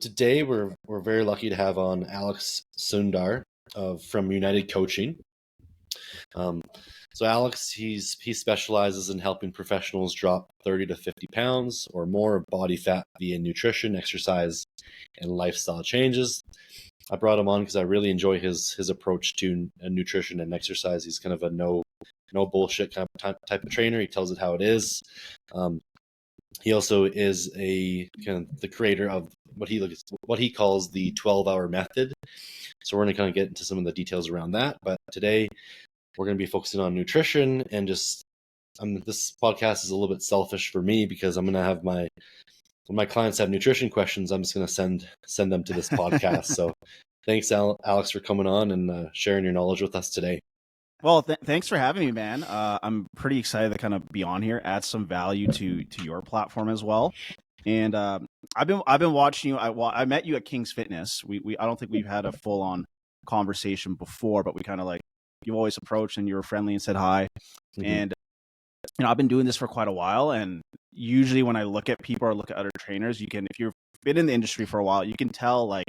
Today we're very lucky to have on Alex Sundar from United Coaching. So Alex, he specializes in helping professionals drop 30 to 50 pounds or more of body fat via nutrition, exercise, and lifestyle changes. I brought him on because I really enjoy his approach to nutrition and exercise. He's kind of a no bullshit kind of type of trainer. He tells it how it is. He also is a kind of the creator of what he calls the 12-hour method. So we're going to kind of get into some of the details around that. But today we're going to be focusing on nutrition and just this podcast is a little bit selfish for me because I'm going to have when my clients have nutrition questions, I'm just going to send them to this podcast. So thanks, Alex, for coming on and sharing your knowledge with us today. Well, thanks for having me, man. I'm pretty excited to kind of be on here, add some value to your platform as well. And I've been watching you. I met you at King's Fitness. I don't think we've had a full on conversation before, but we kind of like you always approached and you were friendly and said hi. Mm-hmm. And I've been doing this for quite a while. And usually when I look at people or look at other trainers, if you've been in the industry for a while, you can tell like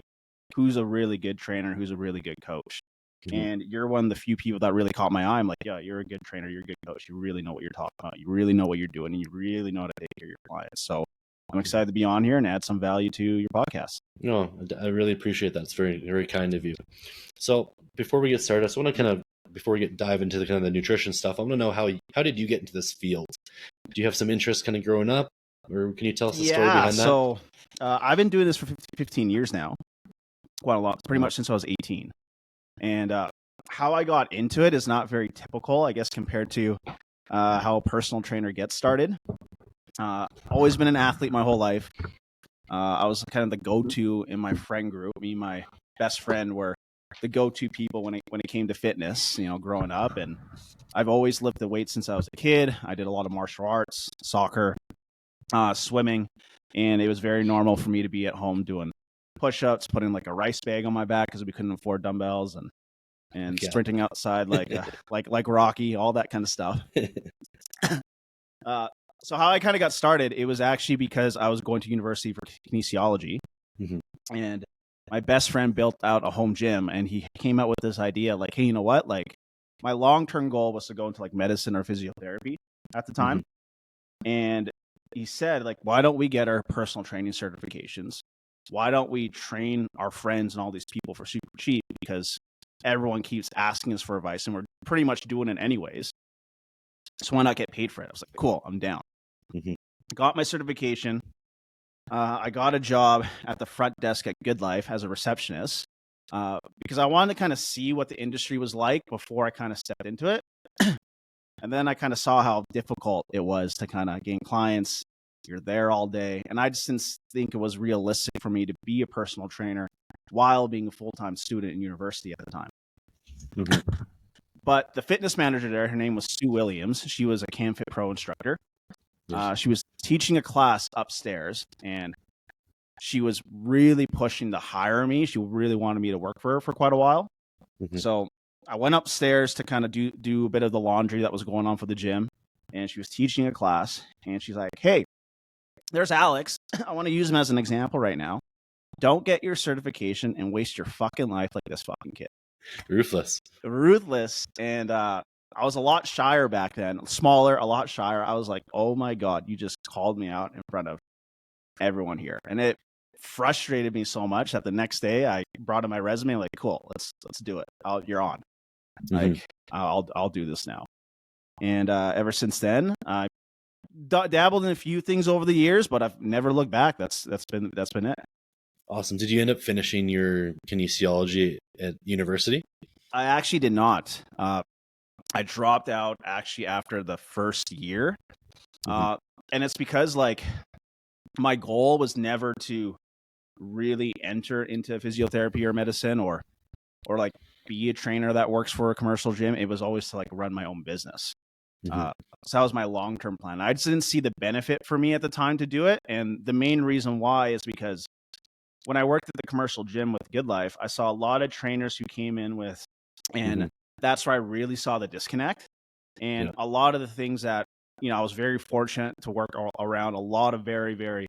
who's a really good trainer, who's a really good coach. Mm-hmm. And you're one of the few people that really caught my eye. I'm like, yeah, you're a good trainer. You're a good coach. You really know what you're talking about. You really know what you're doing. And you really know how to take care of your clients. So I'm excited to be on here and add some value to your podcast. No, I really appreciate that. It's very, very kind of you. So before we get started, I just want to before we dive into the kind of the nutrition stuff, I want to know how did you get into this field? Do you have some interest kind of growing up? Or can you tell us the story behind that? So I've been doing this for 15 years now. Quite a lot, pretty much since I was 18. And how I got into it is not very typical, I guess, compared to how a personal trainer gets started. Always been an athlete my whole life. I was kind of the go-to in my friend group. Me and my best friend were the go-to people when it came to fitness, growing up. And I've always lifted weights since I was a kid. I did a lot of martial arts, soccer, swimming, and it was very normal for me to be at home doing push-ups, putting like a rice bag on my back because we couldn't afford dumbbells, and sprinting outside like Rocky, all that kind of stuff. So how I kind of got started, it was actually because I was going to university for kinesiology, mm-hmm. and my best friend built out a home gym, and he came out with this idea like, hey, you know what? Like my long-term goal was to go into like medicine or physiotherapy at the time, mm-hmm. and he said like, why don't we get our personal training certifications? Why don't we train our friends and all these people for super cheap? Because everyone keeps asking us for advice and we're pretty much doing it anyways. So why not get paid for it? I was like, cool, I'm down. Mm-hmm. Got my certification. I got a job at the front desk at Good Life as a receptionist because I wanted to kind of see what the industry was like before I kind of stepped into it. And then I kind of saw how difficult it was to kind of gain clients. You're there all day. And I just didn't think it was realistic for me to be a personal trainer while being a full-time student in university at the time. Mm-hmm. But the fitness manager there, her name was Sue Williams. She was a CamFit Pro instructor. Yes. She was teaching a class upstairs, and she was really pushing to hire me. She really wanted me to work for her for quite a while. Mm-hmm. So I went upstairs to kind of do a bit of the laundry that was going on for the gym. And she was teaching a class, and she's like, hey, there's Alex. I want to use him as an example right now. Don't get your certification and waste your fucking life like this fucking kid. Ruthless. And I was a lot shyer back then, smaller, a lot shyer. I was like, oh my God, you just called me out in front of everyone here. And it frustrated me so much that the next day I brought in my resume, like, cool, let's do it. You're on. Mm-hmm. Like, I'll do this now. And ever since then, I dabbled in a few things over the years, but I've never looked back. That's been it. Awesome. Did you end up finishing your kinesiology at university? I actually did not. I dropped out actually after the first year. Mm-hmm. And it's because like my goal was never to really enter into physiotherapy or medicine or like be a trainer that works for a commercial gym. It was always to like run my own business. Mm-hmm. So that was my long-term plan. I just didn't see the benefit for me at the time to do it. And the main reason why is because when I worked at the commercial gym with Good Life, I saw a lot of trainers who came in with, and mm-hmm. that's where I really saw the disconnect. And a lot of the things that, I was very fortunate to work around a lot of very, very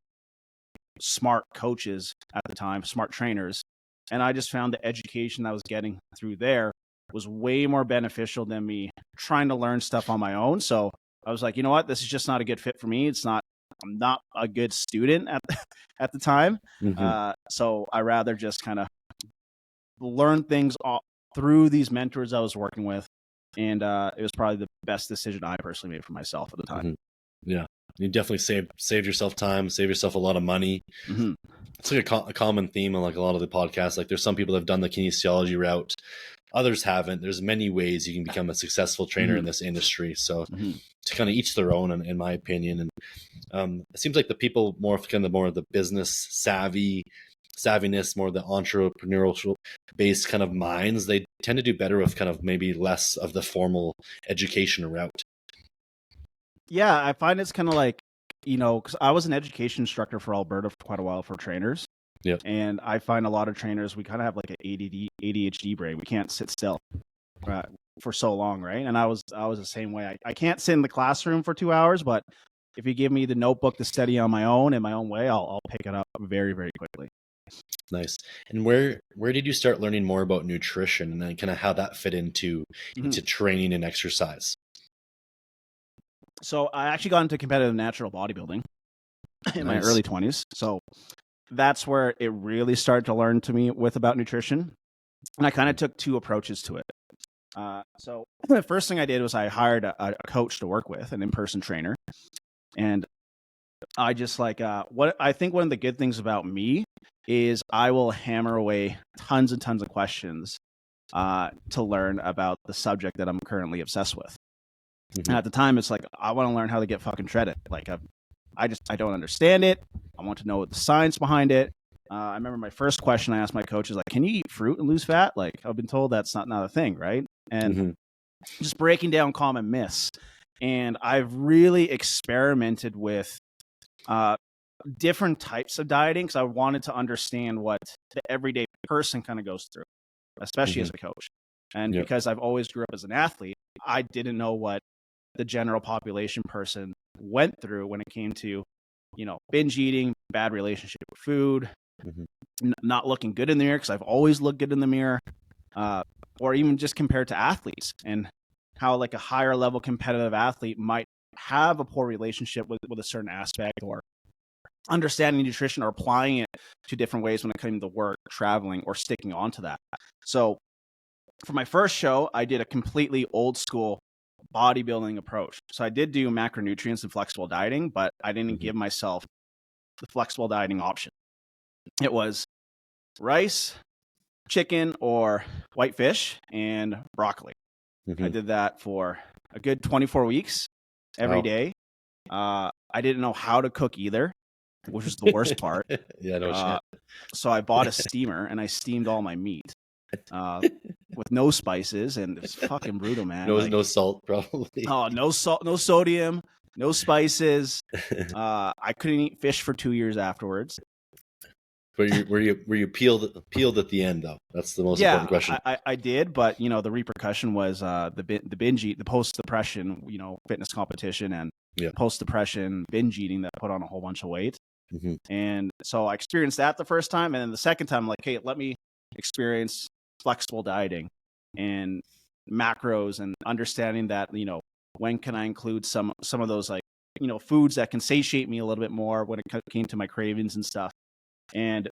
smart coaches at the time, smart trainers. And I just found the education I was getting through there was way more beneficial than me trying to learn stuff on my own. So I was like, you know what, this is just not a good fit for me. I'm not a good student at the time. So I rather just kind of learn things through these mentors I was working with. And it was probably the best decision I personally made for myself at the time. Yeah. You definitely saved yourself time, saved yourself a lot of money. It's like a common theme on like a lot of the podcasts. Like there's some people that have done the kinesiology route, others haven't. There's many ways you can become a successful trainer in this industry. So to kind of each their own, in my opinion. And it seems like the people more of the business savviness, more the entrepreneurial based kind of minds, they tend to do better with kind of maybe less of the formal education route. Yeah, I find it's kind of like, because I was an education instructor for Alberta for quite a while for trainers. Yeah. And I find a lot of trainers, we kind of have like an ADHD brain. We can't sit still for so long, right? And I was the same way. I can't sit in the classroom for 2 hours, but if you give me the notebook to study on my own in my own way, I'll pick it up very, very quickly. Nice. And where did you start learning more about nutrition, and then kind of how that fit into training and exercise? So I actually got into competitive natural bodybuilding in my early 20s. So that's where it really started to learn to me about nutrition. And I kind of took two approaches to it. So the first thing I did was I hired a coach to work with, an in-person trainer. And I just what I think one of the good things about me is I will hammer away tons and tons of questions to learn about the subject that I'm currently obsessed with. And at the time, it's like, I want to learn how to get fucking shredded. Like, I don't understand it. I want to know what the science behind it. I remember my first question I asked my coach is like, can you eat fruit and lose fat? Like, I've been told that's not a thing, right? And just breaking down common myths. And I've really experimented with different types of dieting because I wanted to understand what the everyday person kind of goes through, especially as a coach. And because I've always grew up as an athlete, I didn't know what the general population person went through when it came to, binge eating, bad relationship with food, not looking good in the mirror because I've always looked good in the mirror, or even just compared to athletes and how like a higher level competitive athlete might have a poor relationship with a certain aspect or understanding nutrition or applying it to different ways when it came to work, traveling, or sticking onto that. So for my first show, I did a completely old school bodybuilding approach. So I did do macronutrients and flexible dieting, but I didn't give myself the flexible dieting option. It was rice, chicken, or white fish, and broccoli. I did that for a good 24 weeks every day. I didn't know how to cook either, which was the worst part. So I bought a steamer and I steamed all my meat. With no spices, and it's fucking brutal, man. No salt, probably. Oh, no salt, no sodium, no spices. I couldn't eat fish for 2 years afterwards. But were you peeled at the end though? That's the most important question. I did, but the repercussion was the binge eat, the post depression, fitness competition, and post depression binge eating that put on a whole bunch of weight. And so I experienced that the first time, and then the second time, I'm like, hey, let me experience flexible dieting and macros and understanding that, when can I include some of those foods that can satiate me a little bit more when it came to my cravings and stuff. And it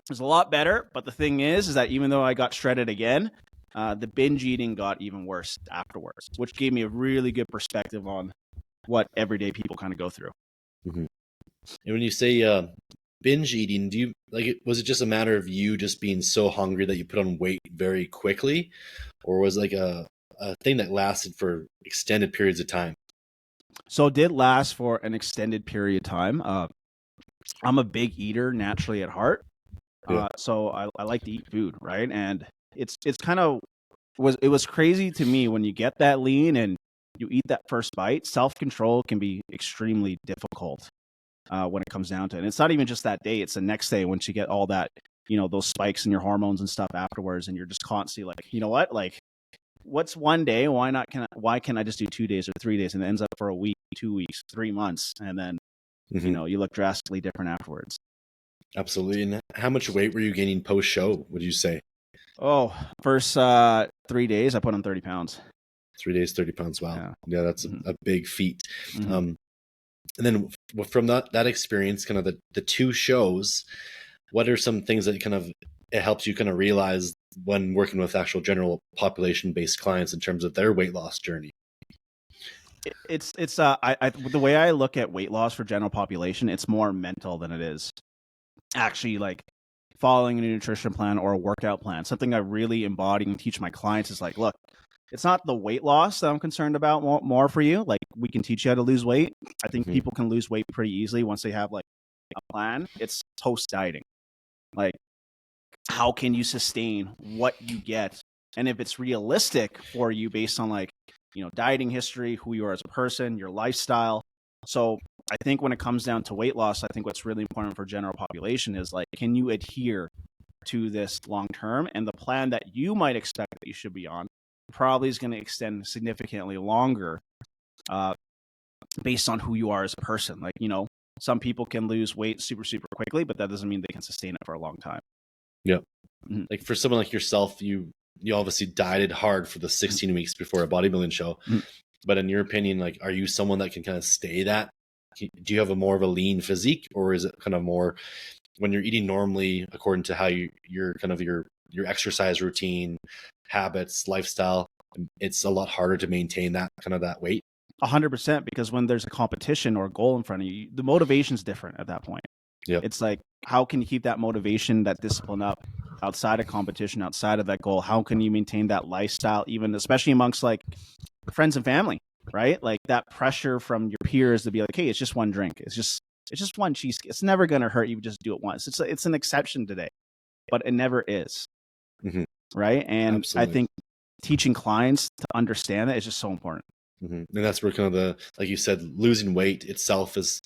was a lot better. But the thing is that even though I got shredded again, the binge eating got even worse afterwards, which gave me a really good perspective on what everyday people kind of go through. And when you say binge eating, was it just a matter of you just being so hungry that you put on weight very quickly, or was it like a thing that lasted for extended periods of time? So it did last for an extended period of time. I'm a big eater naturally at heart. So I like to eat food, right? And it's kind of it was crazy to me when you get that lean and you eat that first bite. Self-control can be extremely difficult when it comes down to it. And it's not even just that day, it's the next day once you get all that, those spikes in your hormones and stuff afterwards, and you're just constantly like, you know what, like, what's one day? Why can't I just do 2 days or 3 days? And it ends up for a week, 2 weeks, 3 months, and then you look drastically different afterwards. Absolutely. And how much weight were you gaining post show, would you say? Oh, first 3 days, I put on 30 pounds. 3 days, 30 pounds. Wow. Yeah, that's Mm-hmm. a big feat. Mm-hmm. And then from that experience, kind of the two shows, what are some things that kind of it helps you kind of realize when working with actual general population based clients in terms of their weight loss journey? It's the way I look at weight loss for general population, it's more mental than it is actually like following a nutrition plan or a workout plan. Something I really embody and teach my clients is like, look, it's not the weight loss that I'm concerned about more for you. Like, we can teach you how to lose weight. I think people can lose weight pretty easily once they have like a plan. It's post dieting. Like, how can you sustain what you get? And if it's realistic for you based on like, dieting history, who you are as a person, your lifestyle. So I think when it comes down to weight loss, I think what's really important for general population is like, can you adhere to this long term? And the plan that you might expect that you should be on probably is going to extend significantly longer based on who you are as a person. Like, some people can lose weight super, super quickly, but that doesn't mean they can sustain it for a long time. Yeah. Mm-hmm. Like for someone like yourself, you obviously dieted hard for the 16 weeks before a bodybuilding show. Mm-hmm. But in your opinion, like, are you someone that can kind of stay that? Do you have a more of a lean physique, or is it kind of more when you're eating normally according to how you're kind of your exercise routine, habits, lifestyle, it's a lot harder to maintain that kind of that weight? 100%, because when there's a competition or a goal in front of you, the motivation's different at that point. Yeah, it's like, how can you keep that motivation, that discipline up outside of competition, outside of that goal? How can you maintain that lifestyle, even especially amongst like friends and family, right? Like that pressure from your peers to be like, hey, it's just one drink. It's just one cheese. It's never going to hurt you. Just do it once. It's an exception today, but it never is. Mm-hmm. Right. And absolutely. I think teaching clients to understand that is just so important. Mm-hmm. And that's where kind of like you said, losing weight itself is,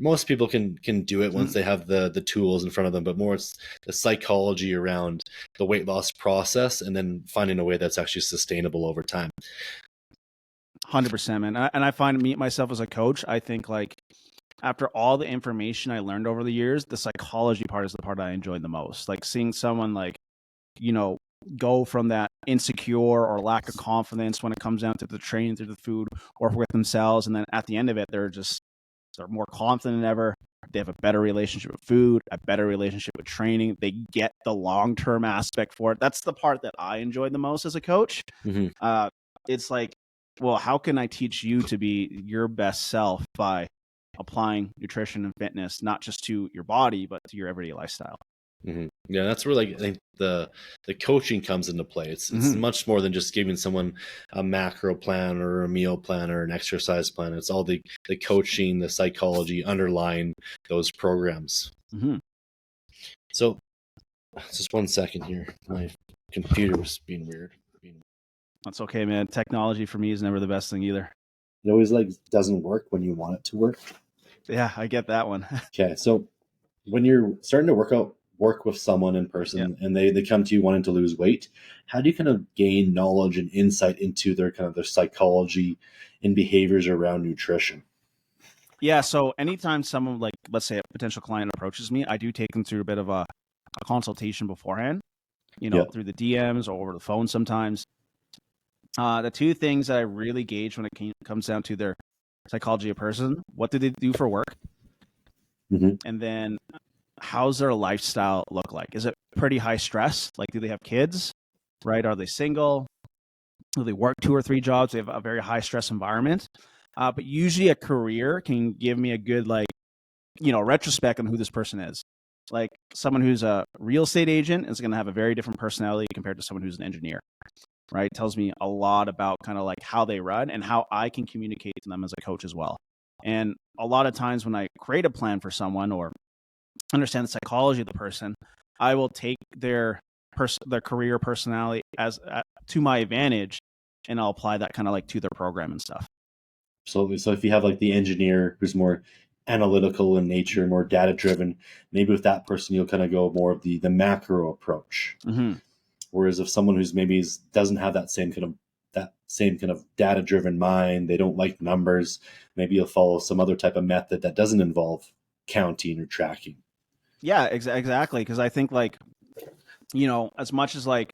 most people can do it once they have the tools in front of them, but more it's the psychology around the weight loss process and then finding a way that's actually sustainable over time. 100%, man. And I find myself as a coach, I think like after all the information I learned over the years, the psychology part is the part I enjoyed the most. Like seeing someone like, go from that insecure or lack of confidence when it comes down to the training, through the food, or with themselves. And then at the end of it, they're more confident than ever. They have a better relationship with food, a better relationship with training. They get the long-term aspect for it. That's the part that I enjoyed the most as a coach. Mm-hmm. It's like, well, how can I teach you to be your best self by applying nutrition and fitness, not just to your body, but to your everyday lifestyle? Mm-hmm. Yeah, that's where like I think the coaching comes into play. It's much more than just giving someone a macro plan or a meal plan or an exercise plan. It's all the coaching, the psychology underlying those programs. Mm-hmm. So just 1 second here. My computer was being weird. That's okay, man. Technology for me is never the best thing either. It always like doesn't work when you want it to work. Yeah, I get that one. Okay, so when you're starting to work with someone in person, and they come to you wanting to lose weight, how do you kind of gain knowledge and insight into their kind of their psychology and behaviors around nutrition? Yeah, so anytime someone, like let's say a potential client approaches me, I do take them through a bit of a consultation beforehand, through the DMs or over the phone sometimes. The two things that I really gauge when it comes down to their psychology of person: what do they do for work? Mm-hmm. And then how's their lifestyle look like? Is it pretty high stress? Like, do they have kids, right? Are they single? Do they work 2 or 3 jobs? They have a very high stress environment. But usually a career can give me a good, retrospect on who this person is. Like someone who's a real estate agent is going to have a very different personality compared to someone who's an engineer, right? It tells me a lot about kind of like how they run and how I can communicate to them as a coach as well. And a lot of times when I create a plan for someone or understand the psychology of the person, I will take their career personality to my advantage, and I'll apply that kind of like to their program and stuff. Absolutely. So if you have like the engineer who's more analytical in nature, more data driven, maybe with that person you'll kind of go more of the macro approach. Mm-hmm. Whereas if someone who's maybe doesn't have that same kind of data driven mind, they don't like numbers, maybe you'll follow some other type of method that doesn't involve counting or tracking. Yeah, exactly. Because I think like, as much as like,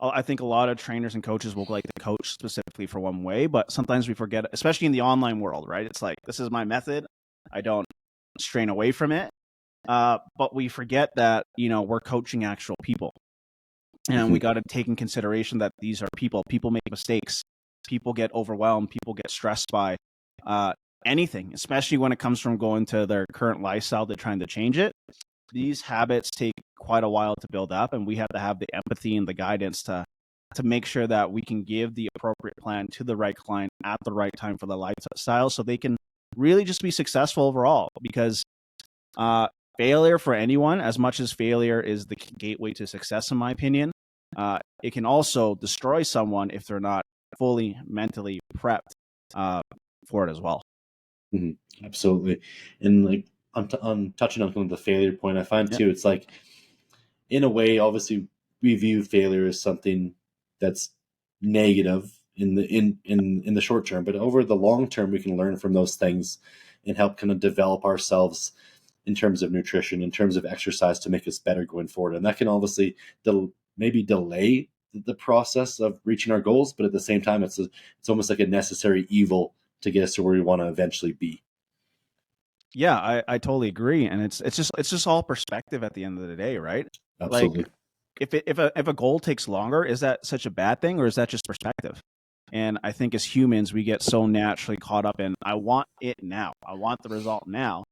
I think a lot of trainers and coaches will like to coach specifically for one way, but sometimes we forget, especially in the online world, right? It's like, this is my method. I don't strain away from it. But we forget that, we're coaching actual people. And we got to take in consideration that these are people. People make mistakes. People get overwhelmed. People get stressed by anything, especially when it comes from going to their current lifestyle. They're trying to change it. These habits take quite a while to build up, and we have to have the empathy and the guidance to make sure that we can give the appropriate plan to the right client at the right time for the lifestyle, so they can really just be successful overall. Because failure for anyone, as much as failure is the gateway to success, in my opinion, it can also destroy someone if they're not fully mentally prepped for it as well. Mm-hmm. Absolutely. And like on touching on kind of the failure point, I find too, it's like, in a way, obviously we view failure as something that's negative in the short term, but over the long term, we can learn from those things and help kind of develop ourselves in terms of nutrition, in terms of exercise, to make us better going forward. And that can obviously maybe delay the process of reaching our goals, but at the same time, it's almost like a necessary evil to get us to where we want to eventually be. Yeah, I totally agree, and it's just all perspective at the end of the day, right? Absolutely. Like, if a goal takes longer, is that such a bad thing, or is that just perspective? And I think as humans, we get so naturally caught up in, I want it now, I want the result now,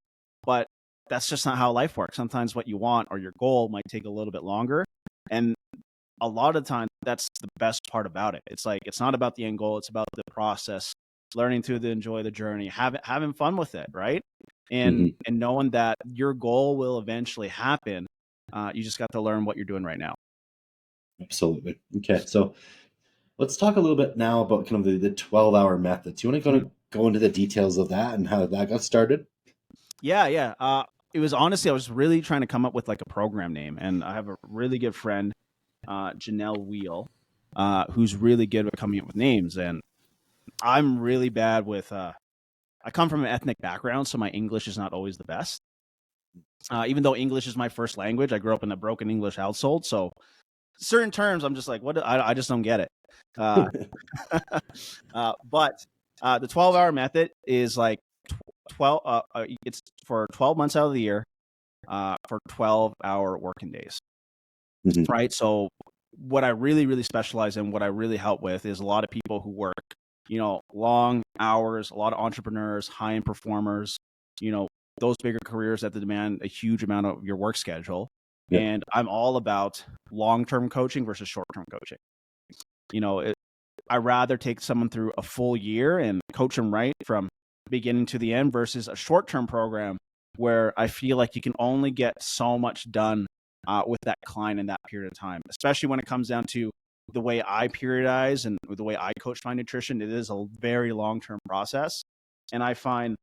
but that's just not how life works. Sometimes what you want or your goal might take a little bit longer, and a lot of time that's the best part about it. It's like, it's not about the end goal, it's about the process, learning to enjoy the journey, having fun with it, right? And knowing that your goal will eventually happen. You just got to learn what you're doing right now. Absolutely. Okay, so let's talk a little bit now about kind of the 12-hour method. Do you want to go into the details of that and how that got started? Yeah. It was honestly, I was really trying to come up with like a program name, and I have a really good friend, Janelle Wheel, who's really good at coming up with names, and I'm really bad with. I come from an ethnic background, so my English is not always the best. Even though English is my first language, I grew up in a broken English household, so certain terms I'm just like, what? I just don't get it. But the 12-hour method is like 12. It's for 12 months out of the year, for 12-hour working days, right? So what I really specialize in, what I really help with, is a lot of people who work, long hours, a lot of entrepreneurs, high-end performers, those bigger careers that demand a huge amount of your work schedule. Yep. And I'm all about long-term coaching versus short-term coaching. I rather take someone through a full year and coach them right from beginning to the end, versus a short-term program where I feel like you can only get so much done with that client in that period of time, especially when it comes down to the way I periodize and the way I coach my nutrition. It is a very long-term process. And I find,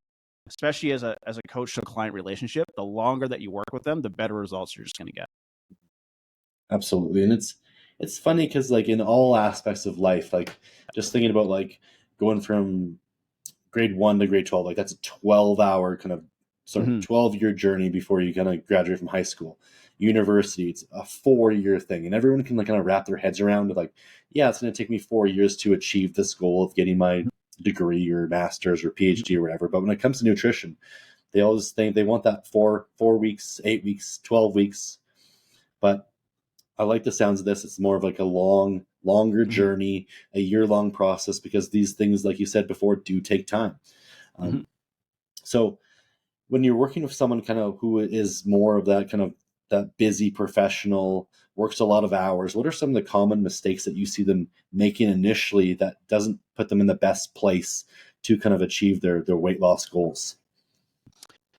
especially as a coach to client relationship, the longer that you work with them, the better results you're just going to get. Absolutely. And it's funny because like in all aspects of life, like just thinking about like going from grade 1 to grade 12, like that's a 12-hour kind of 12-year journey before you kind of graduate from high school. University, it's a 4-year thing, and everyone can like kind of wrap their heads around it, like, yeah, it's going to take me 4 years to achieve this goal of getting my degree or master's or PhD or whatever. But when it comes to nutrition, they always think they want that 4 weeks, 8 weeks, 12 weeks. But I like the sounds of this. It's more of like a longer journey, a year-long process, because these things, like you said before, do take time. So when you're working with someone kind of who is more of that kind of that busy professional, works a lot of hours, what are some of the common mistakes that you see them making initially that doesn't put them in the best place to kind of achieve their weight loss goals?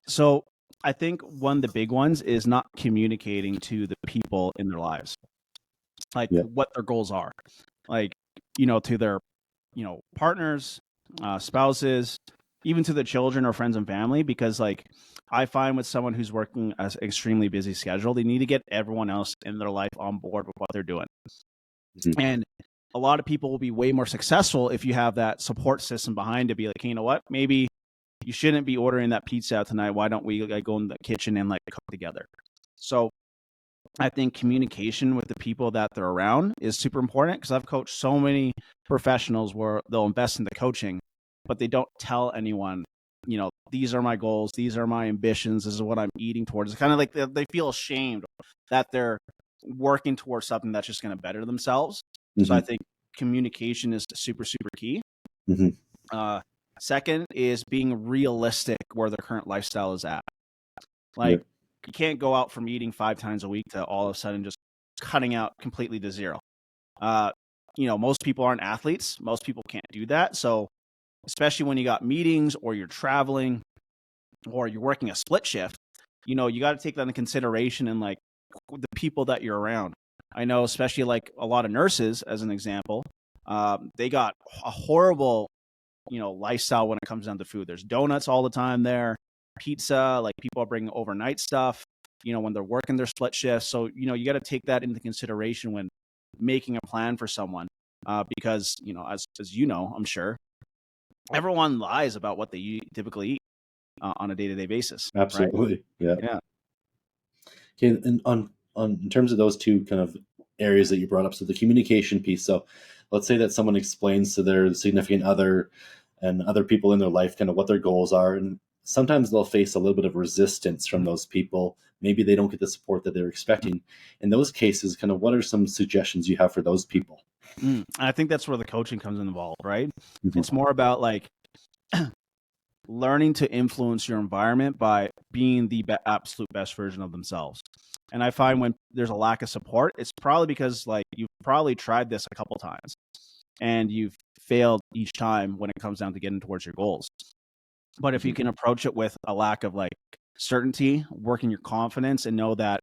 So I think one of the big ones is not communicating to the people in their lives, like what their goals are, like, to their, partners, spouses, even to the children or friends and family. Because like, I find with someone who's working an extremely busy schedule, they need to get everyone else in their life on board with what they're doing. And a lot of people will be way more successful if you have that support system behind to be like, hey, you know what, maybe you shouldn't be ordering that pizza out tonight. Why don't we like go in the kitchen and like cook together? So I think communication with the people that they're around is super important, because I've coached so many professionals where they'll invest in the coaching, but they don't tell anyone, these are my goals, these are my ambitions, this is what I'm eating towards. It's kind of like they feel ashamed that they're working towards something that's just going to better themselves. Mm-hmm. So I think communication is super, super key. Mm-hmm. Second is being realistic where their current lifestyle is at. Like, you can't go out from eating 5 times a week to all of a sudden just cutting out completely to zero. Most people aren't athletes. Most people can't do that. So especially when you got meetings or you're traveling or you're working a split shift, you got to take that into consideration, and like the people that you're around. I know, especially like a lot of nurses, as an example, they got a horrible, lifestyle when it comes down to food. There's donuts all the time there, pizza, like people are bringing overnight stuff, when they're working their split shifts. So, you got to take that into consideration when making a plan for someone, because, as I'm sure everyone lies about what they typically eat on a day-to-day basis. Absolutely. Right? Yeah. Okay. And on in terms of those two kind of areas that you brought up, so the communication piece. So let's say that someone explains to their significant other and other people in their life kind of what their goals are, and sometimes they'll face a little bit of resistance from those people. Maybe they don't get the support that they're expecting. In those cases, kind of what are some suggestions you have for those people? I think that's where the coaching comes involved, right? Mm-hmm. It's more about like learning to influence your environment by being the absolute best version of themselves. And I find when there's a lack of support, it's probably because like you've probably tried this a couple times and you've failed each time when it comes down to getting towards your goals. But if you can approach it with a lack of like certainty, working your confidence, and know that,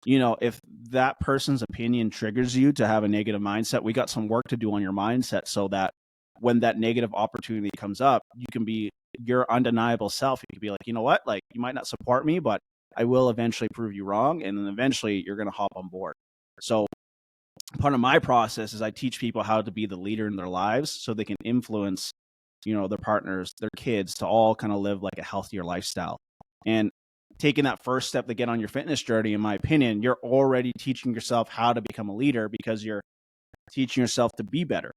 if that person's opinion triggers you to have a negative mindset, we got some work to do on your mindset, so that when that negative opportunity comes up, you can be your undeniable self. You can be like, you know what, like you might not support me, but I will eventually prove you wrong. And then eventually you're going to hop on board. So part of my process is I teach people how to be the leader in their lives so they can influence, their partners, their kids, to all kind of live like a healthier lifestyle. And taking that first step to get on your fitness journey, in my opinion, you're already teaching yourself how to become a leader, because you're teaching yourself to be better,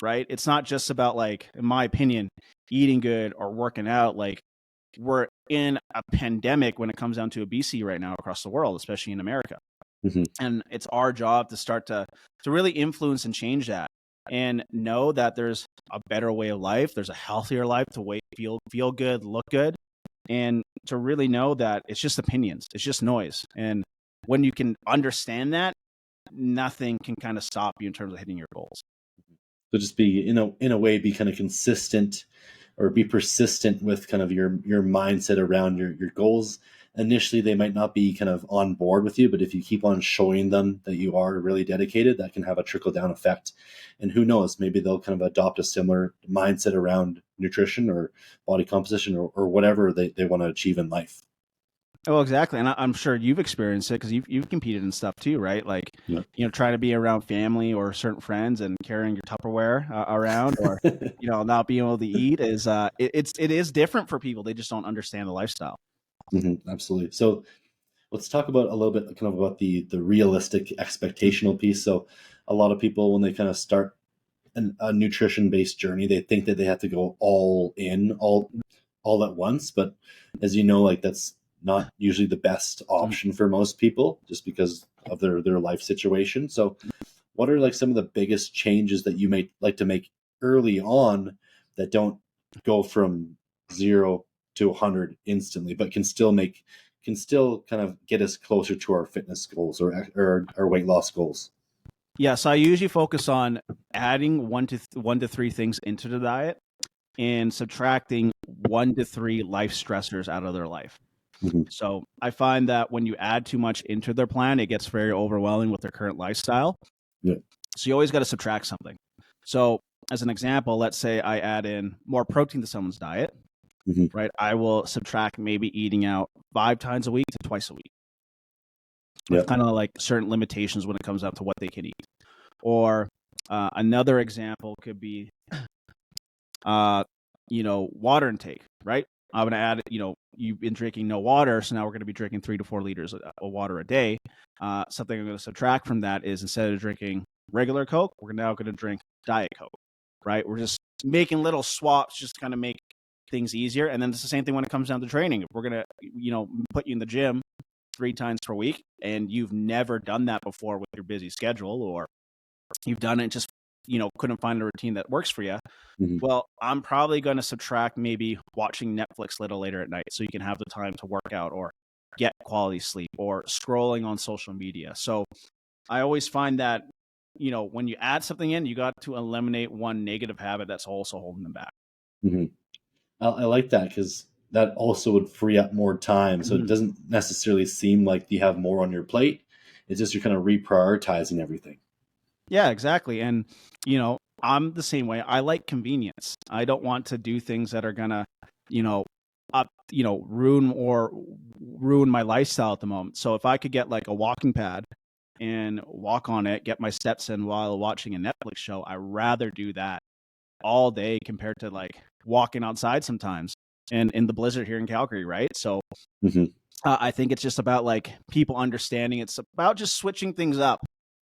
right? It's not just about, like, in my opinion, eating good or working out. Like, we're in a pandemic when it comes down to obesity right now across the world, especially in America. Mm-hmm. And it's our job to start to really influence and change that, and know that there's a better way of life. There's a healthier life to feel good, look good, and to really know that it's just opinions. It's just noise. And when you can understand that, nothing can kind of stop you in terms of hitting your goals. So just be, in a way, be kind of consistent, or be persistent with kind of your mindset around your goals. Initially, they might not be kind of on board with you, but if you keep on showing them that you are really dedicated, that can have a trickle down effect. And who knows, maybe they'll kind of adopt a similar mindset around nutrition or body composition, or whatever they want to achieve in life. Oh, exactly. And I'm sure you've experienced it, because you've competed in stuff too, right? Like, Yeah. Trying to be around family or certain friends and carrying your Tupperware around, or, not being able to eat is, it is different for people. They just don't understand the lifestyle. Mm-hmm, absolutely. So let's talk about a little bit kind of about the realistic expectational piece. So a lot of people, when they kind of start a nutrition based journey, they think that they have to go all in, all at once. But as you know, like, that's not usually the best option for most people, just because of their life situation. So what are like some of the biggest changes that you may like to make early on, that don't go from 0 to 100 instantly, but can still kind of get us closer to our fitness goals, or our weight loss goals? Yeah. So I usually focus on adding 1 to 3 things into the diet, and subtracting 1 to 3 life stressors out of their life. Mm-hmm. So I find that when you add too much into their plan, it gets very overwhelming with their current lifestyle. Yeah. So you always got to subtract something. So as an example, let's say I add in more protein to someone's diet, Mm-hmm. right? I will subtract maybe eating out 5 times a week to twice a week. Yeah. With kind of like certain limitations when it comes down to what they can eat. Or another example could be, water intake, right? I'm going to add, you've been drinking no water, so now we're going to be drinking 3 to 4 liters of water a day. Something I'm going to subtract from that is instead of drinking regular Coke, we're now going to drink Diet Coke, right? We're just making little swaps, just kind of make things easier. And then it's the same thing when it comes down to training. If we're going to, put you in the gym 3 times per week and you've never done that before with your busy schedule, or you've done it just, couldn't find a routine that works for you. Mm-hmm. Well, I'm probably going to subtract maybe watching Netflix a little later at night so you can have the time to work out or get quality sleep or scrolling on social media. So I always find that, when you add something in, you got to eliminate one negative habit that's also holding them back. Mm-hmm. I like that, because that also would free up more time. So it doesn't necessarily seem like you have more on your plate. It's just you're kind of reprioritizing everything. Yeah, exactly. And, I'm the same way. I like convenience. I don't want to do things that are going to, ruin my lifestyle at the moment. So if I could get like a walking pad and walk on it, get my steps in while watching a Netflix show, I'd rather do that all day compared to like walking outside sometimes and in the blizzard here in Calgary, right? So I think it's just about like people understanding it's about just switching things up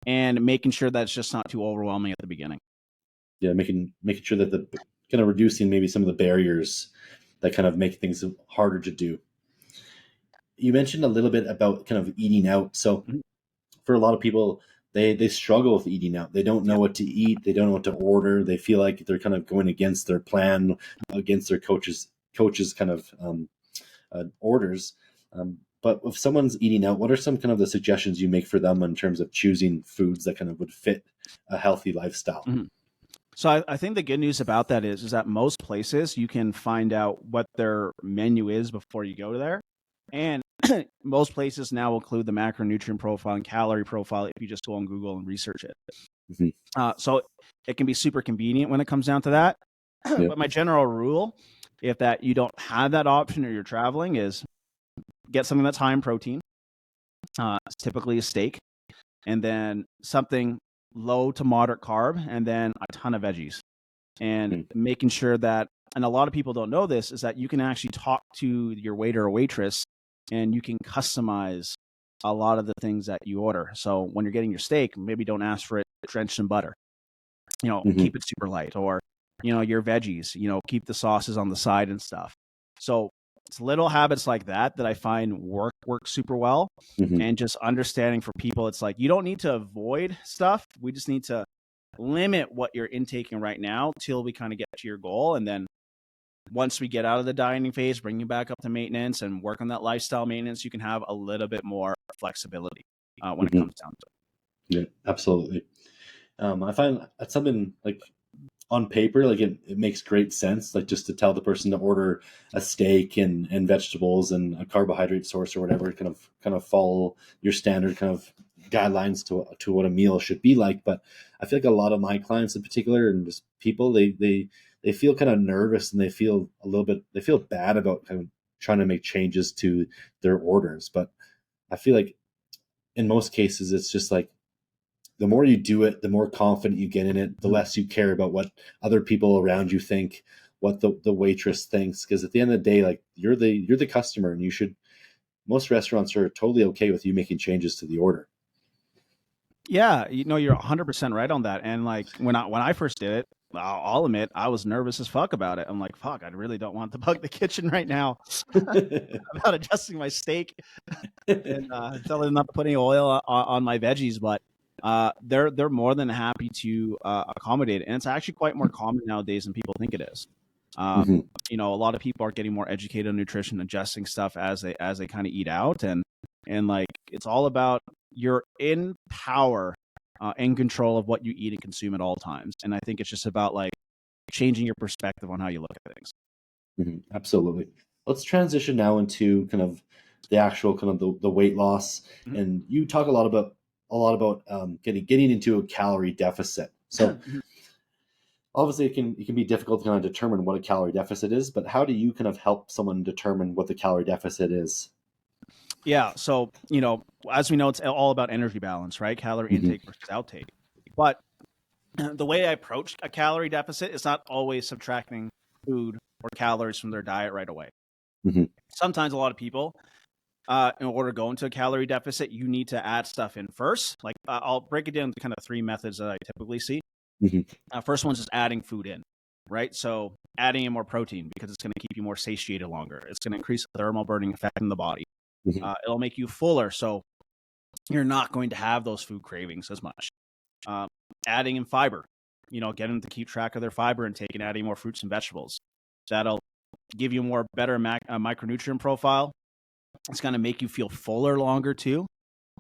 and making sure that it's just not too overwhelming at the beginning. Yeah, making sure that the kind of reducing maybe some of the barriers that kind of make things harder to do. You mentioned a little bit about kind of eating out. So for a lot of people, they struggle with eating out. They don't know what to eat. They don't know what to order. They feel like they're kind of going against their plan, against their coaches kind of orders. But if someone's eating out, what are some kind of the suggestions you make for them in terms of choosing foods that kind of would fit a healthy lifestyle? So I think the good news about that is that most places you can find out what their menu is before you go there. And most places now include the macronutrient profile and calorie profile if you just go on Google and research it. So it can be super convenient when it comes down to that. But my general rule, if that you don't have that option or you're traveling, is get something that's high in protein. It's typically a steak, and then something low to moderate carb, and then a ton of veggies. And making sure that, and a lot of people don't know this, is that you can actually talk to your waiter or waitress and you can customize a lot of the things that you order. So when you're getting your steak, maybe don't ask for it drenched in butter. Keep it super light. Or, your veggies, keep the sauces on the side and stuff. So it's little habits like that I find work super well. And just understanding for people, it's like, you don't need to avoid stuff. We just need to limit what you're intaking right now till we kind of get to your goal. And then once we get out of the dieting phase, bring you back up to maintenance and work on that lifestyle maintenance, you can have a little bit more flexibility when it comes down to it. Yeah, absolutely. I find that's something like on paper, like it makes great sense, like just to tell the person to order a steak and vegetables and a carbohydrate source or whatever, kind of follow your standard kind of guidelines to what a meal should be like. But I feel like a lot of my clients in particular, and just people, they feel kind of nervous, and they feel bad about kind of trying to make changes to their orders. But I feel like in most cases, it's just like, the more you do it, the more confident you get in it, the less you care about what other people around you think, what the waitress thinks. Because at the end of the day, like you're the customer, and most restaurants are totally okay with you making changes to the order. Yeah, you're 100% right on that. And like when I first did it, I'll admit I was nervous as fuck about it. I'm like, fuck, I really don't want to bug the kitchen right now about adjusting my steak and telling them not to put any oil on my veggies. But they're more than happy to accommodate it. And it's actually quite more common nowadays than people think it is. A lot of people are getting more educated on nutrition, adjusting stuff as they kind of eat out. And like, it's all about you're in power and control of what you eat and consume at all times. And I think it's just about like changing your perspective on how you look at things. Absolutely. Let's transition now into kind of the actual kind of the weight loss. And you talk a lot about getting into a calorie deficit. So obviously it can be difficult to kind of determine what a calorie deficit is, but how do you kind of help someone determine what the calorie deficit is? Yeah. So, as we know, it's all about energy balance, right? Calorie intake versus outtake. But the way I approach a calorie deficit is not always subtracting food or calories from their diet right away. Mm-hmm. Sometimes a lot of people, in order to go into a calorie deficit, you need to add stuff in first. Like I'll break it down to kind of 3 methods that I typically see. Mm-hmm. First one's just adding food in, right? So adding in more protein because it's going to keep you more satiated longer. It's going to increase the thermal burning effect in the body. Mm-hmm. It'll make you fuller, so you're not going to have those food cravings as much. Adding in fiber, getting them to keep track of their fiber intake and adding more fruits and vegetables. That'll give you a better micronutrient profile. It's going to make you feel fuller longer too,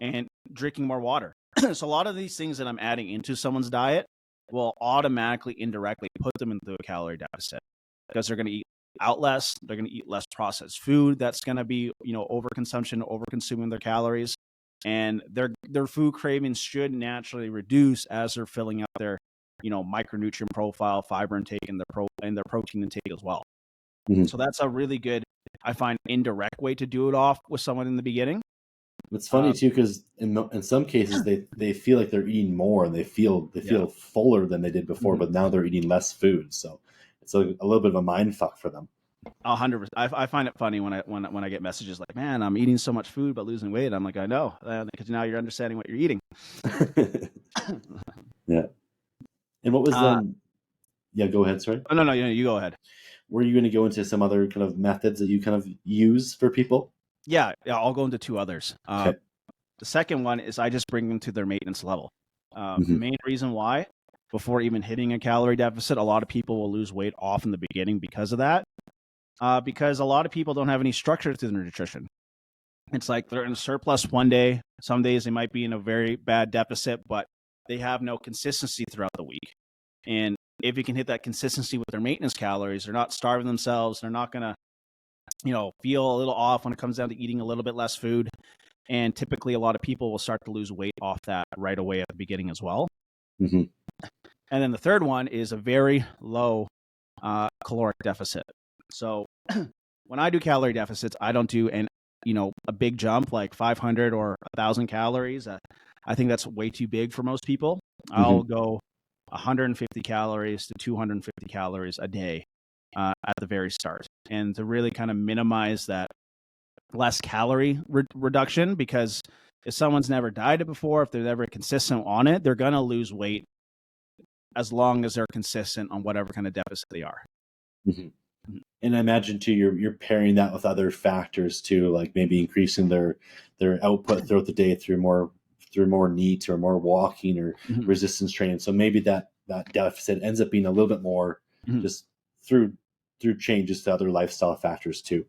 and drinking more water. So a lot of these things that I'm adding into someone's diet will automatically, indirectly put them into a calorie deficit because they're going to eat out less. They're going to eat less processed food. That's going to be, overconsumption, over-consuming their calories. And their food cravings should naturally reduce as they're filling out their, micronutrient profile, fiber intake, and their protein intake as well. Mm-hmm. So that's a really good, I find, indirect way to do it off with someone in the beginning. It's funny too, because in some cases they feel like they're eating more and they feel fuller than they did before, mm-hmm. but now they're eating less food. So it's a little bit of a mind fuck for them. 100%. I find it funny when I get messages like, "Man, I'm eating so much food but losing weight." I'm like, I know, because now you're understanding what you're eating. Yeah. And what was yeah, go ahead. Sorry. Oh, no, you go ahead. Were you going to go into some other kind of methods that you kind of use for people? Yeah, I'll go into 2 others. Okay. The second one is I just bring them to their maintenance level. Mm-hmm. The main reason why, before even hitting a calorie deficit, a lot of people will lose weight off in the beginning because of that. Because a lot of people don't have any structure to their nutrition. It's like they're in a surplus one day. Some days they might be in a very bad deficit, but they have no consistency throughout the week. And if you can hit that consistency with their maintenance calories, they're not starving themselves. They're not going to, feel a little off when it comes down to eating a little bit less food. And typically a lot of people will start to lose weight off that right away at the beginning as well. Mm-hmm. And then the third one is a very low caloric deficit. So when I do calorie deficits, I don't do a big jump like 500 or 1,000 calories. I think that's way too big for most people. Mm-hmm. I'll go 150 calories to 250 calories a day at the very start, and to really kind of minimize that less calorie reduction, because if someone's never dieted before, if they're never consistent on it, they're going to lose weight as long as they're consistent on whatever kind of deficit they are. Mm-hmm. And I imagine too, you're pairing that with other factors too, like maybe increasing their output throughout the day through more NEAT or more walking or mm-hmm. resistance training. So maybe that deficit ends up being a little bit more mm-hmm. just through changes to other lifestyle factors too.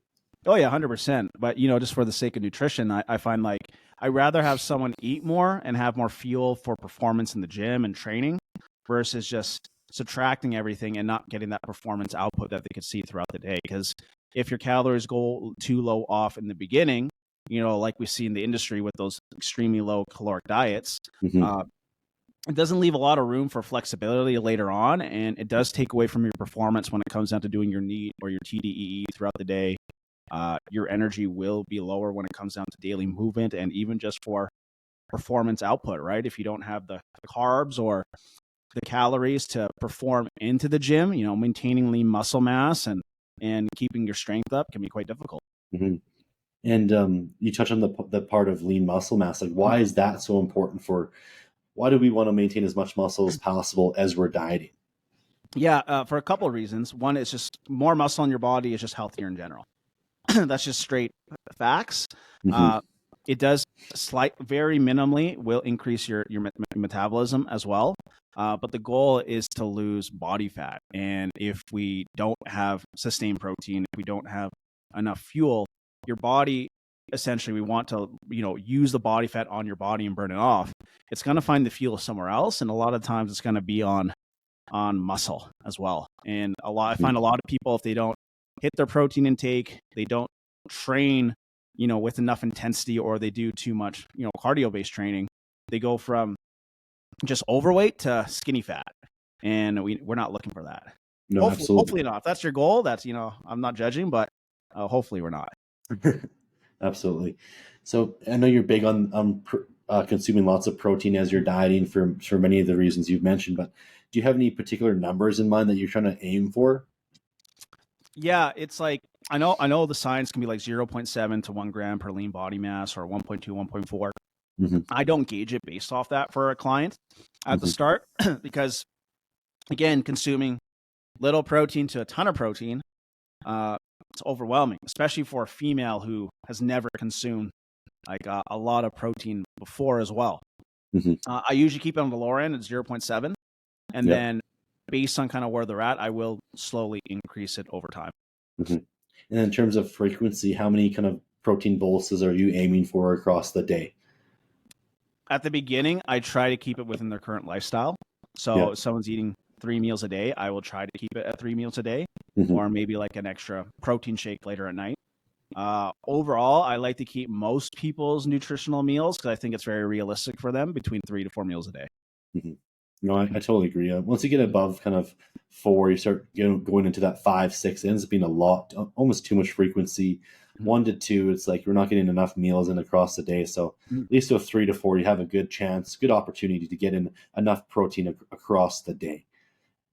Oh yeah, 100%. But just for the sake of nutrition, I find like I'd rather have someone eat more and have more fuel for performance in the gym and training versus just subtracting everything and not getting that performance output that they could see throughout the day. Because if your calories go too low off in the beginning, like we see in the industry with those extremely low caloric diets, mm-hmm. It doesn't leave a lot of room for flexibility later on, and it does take away from your performance when it comes down to doing your NEAT or your TDEE throughout the day. Your energy will be lower when it comes down to daily movement and even just for performance output, right? If you don't have the carbs or the calories to perform into the gym, maintaining lean muscle mass and keeping your strength up can be quite difficult. Mm-hmm. And you touch on the part of lean muscle mass. Like, why is that so important why do we want to maintain as much muscle as possible as we're dieting? Yeah, for a couple of reasons. One is just more muscle in your body is just healthier in general. That's just straight facts. Mm-hmm. It does very minimally will increase your metabolism as well. But the goal is to lose body fat. And if we don't have sustained protein, if we don't have enough fuel, your body, essentially, we want to, use the body fat on your body and burn it off. It's going to find the fuel somewhere else. And a lot of times it's going to be on muscle as well. And I find a lot of people, if they don't hit their protein intake, they don't train, with enough intensity, or they do too much, cardio-based training, they go from just overweight to skinny fat. And we're not looking for that. No, hopefully not. If that's your goal, that's, I'm not judging, but hopefully we're not. Absolutely. So I know you're big on consuming lots of protein as you're dieting for many of the reasons you've mentioned, but do you have any particular numbers in mind that you're trying to aim for? Yeah, it's like I know the science can be like 0.7 to 1 gram per lean body mass or 1.2, 1.4. Mm-hmm. I don't gauge it based off that for a client at the Mm-hmm. start because, again, consuming little protein to a ton of protein, it's overwhelming, especially for a female who has never consumed like a lot of protein before as well. Mm-hmm. I usually keep it on the lower end at 0.7, and Yeah. then based on kind of where they're at, I will slowly increase it over time. Mm-hmm. And in terms of frequency, how many kind of protein boluses are you aiming for across the day? At the beginning, I try to keep it within their current lifestyle. Yeah. So if someone's eating 3 meals a day, I will try to keep it at 3 meals a day, Mm-hmm. or maybe like an extra protein shake later at night. Overall, I like to keep most people's nutritional meals because I think it's very realistic for them between 3 to 4 meals a day. Mm-hmm. No, I totally agree. Once you get above kind of 4, you start going into that 5, 6. It ends up being a lot, almost too much frequency. Mhm. 1 to 2, it's like you're not getting enough meals in across the day. So Mhm. at least with 3 to 4, you have a good chance, good opportunity to get in enough protein across the day.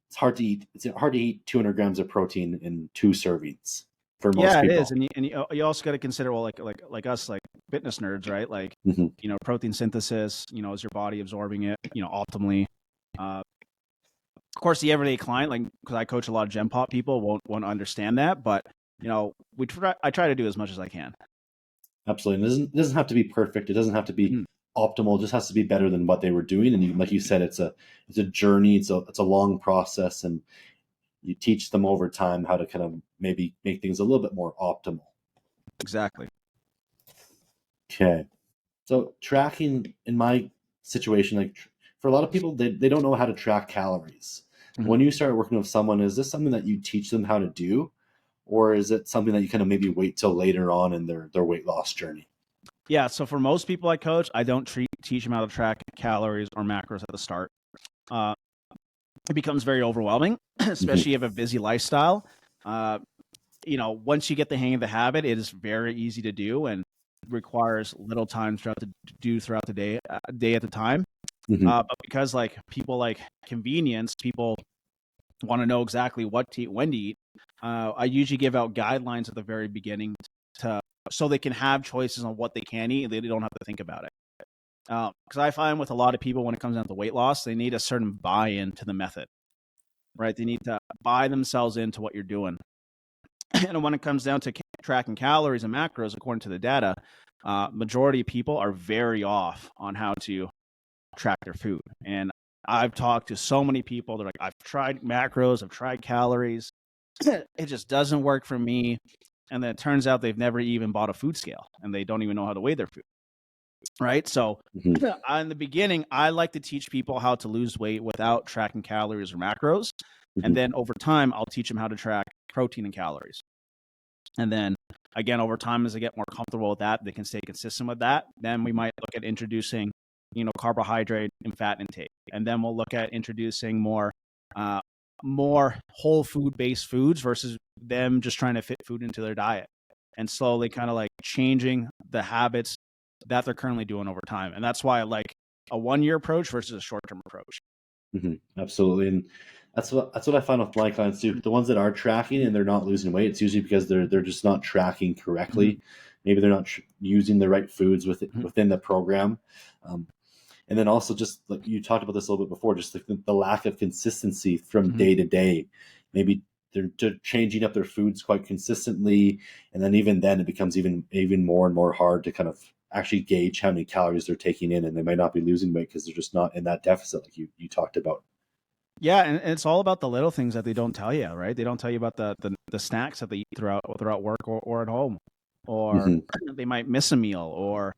It's hard to eat. It's hard to eat 200 grams of protein in 2 servings for most Yeah, it is, people. and you also got to consider, well, like us, like fitness nerds, right? Like, Mm-hmm. protein synthesis. Is your body absorbing it, optimally? Of course, the everyday client, like because I coach a lot of Gen Pop people, won't understand that, but I try to do as much as I can. Absolutely. It doesn't have to be perfect. It doesn't have to be Mm. optimal. It just has to be better than what they were doing. And like you said, it's a journey. It's a long process, and you teach them over time how to kind of maybe make things a little bit more optimal. Exactly. Okay. So tracking in my situation, like for a lot of people, they don't know how to track calories. Mhm. When you start working with someone, is this something that you teach them how to do? Or is it something that you kind of maybe wait till later on in their weight loss journey? Yeah. So for most people I coach, I don't teach them how to track calories or macros at the start. It becomes very overwhelming, especially if you have a busy lifestyle. Once you get the hang of the habit, it is very easy to do and requires little time throughout the day, day at a time. Mm-hmm. But because like people like convenience, people want to know exactly what to eat, when to eat. I usually give out guidelines at the very beginning so they can have choices on what they can eat and they don't have to think about it. Because I find with a lot of people when it comes down to weight loss, they need a certain buy-in to the method, right? They need to buy themselves into what you're doing. And when it comes down to tracking calories and macros, according to the data, majority of people are very off on how to track their food. And I've talked to so many people. They're like, I've tried macros, I've tried calories. It just doesn't work for me. And then it turns out they've never even bought a food scale and they don't even know how to weigh their food. Right. So Mm-hmm. in the beginning, I like to teach people how to lose weight without tracking calories or macros. Mm-hmm. And then over time, I'll teach them how to track protein and calories. And then again, over time, as they get more comfortable with that, they can stay consistent with that. Then we might look at introducing, carbohydrate and fat intake. And then we'll look at introducing more whole food based foods versus them just trying to fit food into their diet and slowly kind of like changing the habits that they're currently doing over time. And that's why I like a 1-year approach versus a short-term approach. Mm-hmm. Absolutely. And that's what I find with my clients too. The ones that are tracking and they're not losing weight, it's usually because they're just not tracking correctly. Mm-hmm. Maybe they're not using the right foods within the program. And then also just like you talked about this a little bit before, just like the lack of consistency from Mm-hmm. day to day. Maybe they're changing up their foods quite consistently, and then even then it becomes even more and more hard to kind of actually gauge how many calories they're taking in, and they might not be losing weight because they're just not in that deficit like you talked about. Yeah, and it's all about the little things that they don't tell you, right? They don't tell you about the snacks that they eat throughout work or at home, or Mm-hmm. they might miss a meal, or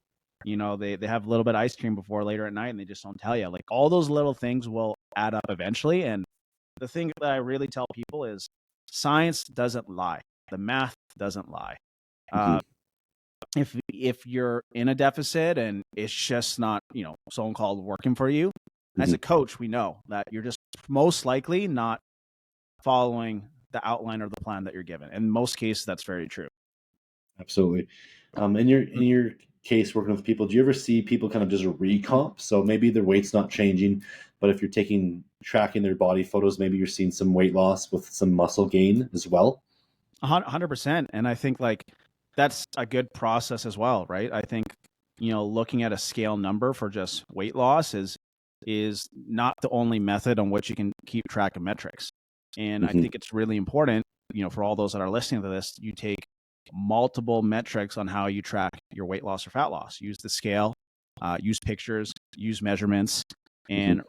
they have a little bit of ice cream before later at night and they just don't tell you. Like all those little things will add up eventually. And the thing that I really tell people is science doesn't lie, the math doesn't lie. Mm-hmm. If you're in a deficit and it's just not so called working for you, as a coach, we know that you're just most likely not following the outline or the plan that you're given. In most cases, that's very true. Absolutely. In your case, working with people, do you ever see people kind of just recomp? So maybe their weight's not changing, but if you're tracking their body photos, maybe you're seeing some weight loss with some muscle gain as well. 100%. And I think like that's a good process as well, right? I think, looking at a scale number for just weight loss is not the only method on which you can keep track of metrics. And I think it's really important, for all those that are listening to this, you take multiple metrics on how you track your weight loss or fat loss. Use the scale, use pictures, use measurements, and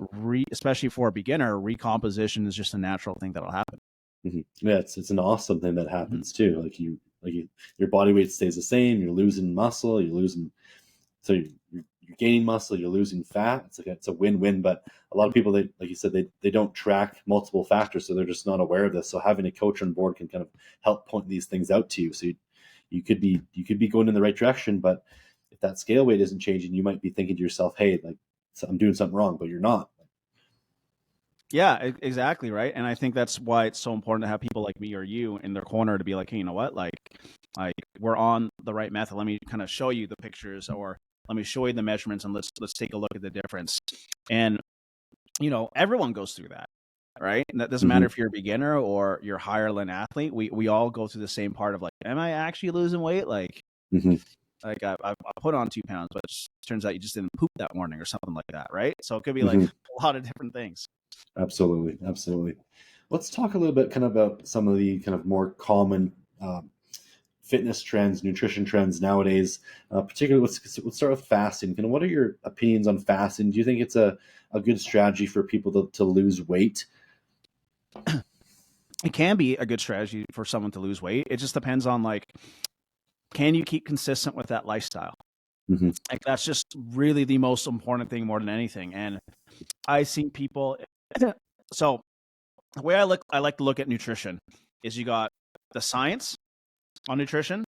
especially for a beginner, recomposition is just a natural thing that'll happen. Yeah, it's an awesome thing that happens too. Your body weight stays the same. You're losing muscle. So you're gaining muscle. You're losing fat. It's a win-win. But a lot of people, like you said, they don't track multiple factors, so they're just not aware of this. So having a coach on board can kind of help point these things out to you. So you could be going in the right direction, but if that scale weight isn't changing, you might be thinking to yourself, "Hey, like I'm doing something wrong," but you're not. Yeah, exactly. Right. And I think that's why it's so important to have people like me or you in their corner to be like, hey, you know what? Like we're on the right method. Let me kind of show you the pictures, or let me show you the measurements, and let's take a look at the difference. And, everyone goes through that. Right. And that doesn't matter if you're a beginner or you're a higher level athlete. We all go through the same part of like, am I actually losing weight? Like, like I put on 2 pounds, but it turns out you just didn't poop that morning or something like that. Right. So it could be like a lot of different things. Absolutely. Let's talk a little bit kind of about some of the kind of more common fitness trends, nutrition trends nowadays. Particularly, let's start with fasting. Kind of, what are your opinions on fasting? Do you think it's a good strategy for people to lose weight? It can be a good strategy for someone to lose weight. It just depends on like, can you keep consistent with that lifestyle? Like that's just really the most important thing more than anything. And I see people. So the way I like to look at nutrition is you got the science on nutrition,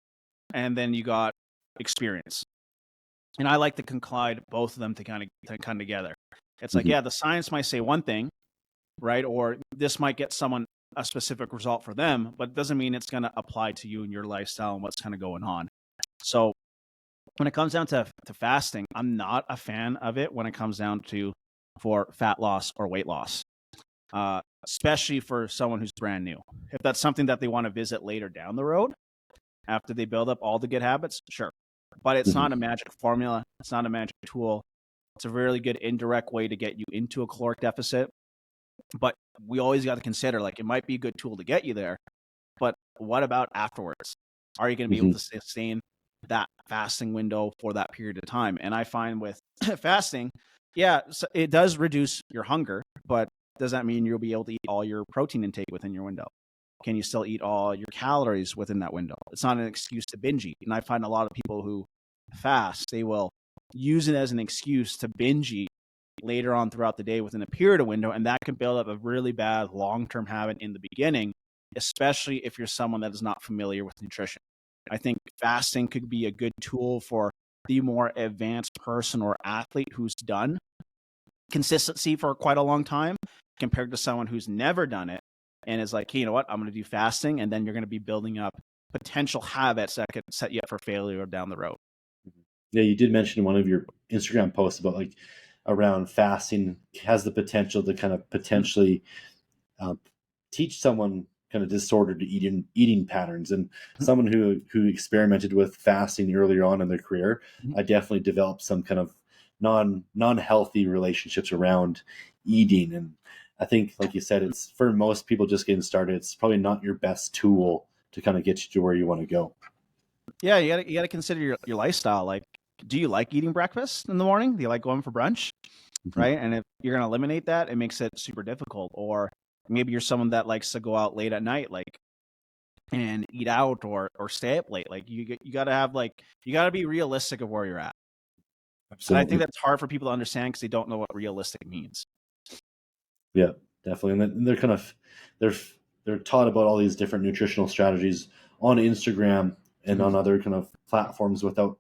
and then you got experience. And I like to conclude both of them to kind of come together. It's like, yeah, the science might say one thing, right? Or this might get someone a specific result for them, but it doesn't mean it's going to apply to you and your lifestyle and what's kind of going on. So when it comes down to fasting, I'm not a fan of it when it comes down to for fat loss or weight loss, especially for someone who's brand new. If that's something that they want to visit later down the road, after they build up all the good habits, sure. But it's not a magic formula. It's not a magic tool. It's a really good indirect way to get you into a caloric deficit. But we always got to consider, like, it might be a good tool to get you there, but what about afterwards? Are you going to be able to sustain that fasting window for that period of time? And I find with fasting, yeah, so it does reduce your hunger, but does that mean you'll be able to eat all your protein intake within your window? Can you still eat all your calories within that window? It's not an excuse to binge eat. And I find a lot of people who fast, they will use it as an excuse to binge eat later on throughout the day within a period of window. And that can build up a really bad long-term habit in the beginning, especially if you're someone that is not familiar with nutrition. I think fasting could be a good tool for the more advanced person or athlete who's done consistency for quite a long time compared to someone who's never done it and is like, hey, you know what, I'm going to do fasting. And then you're going to be building up potential habits that could set you up for failure down the road. Yeah, you did mention in one of your Instagram posts about like around fasting has the potential to kind of potentially teach someone kind of disordered eating patterns. And someone who experimented with fasting earlier on in their career, I definitely developed some kind of non-healthy relationships around eating. And I think, like you said, it's for most people just getting started, it's probably not your best tool to kind of get you to where you want to go. Yeah, you got to consider your lifestyle. Like, do you like eating breakfast in the morning? Do you like going for brunch? Right? And if you're going to eliminate that, it makes it super difficult. Or maybe you're someone that likes to go out late at night, like, and eat out or stay up late. Like, you got to have you got to be realistic of where you're at. Absolutely. And I think that's hard for people to understand because they don't know what realistic means. Yeah, definitely. And they're kind of they're taught about all these different nutritional strategies on Instagram and on other kind of platforms without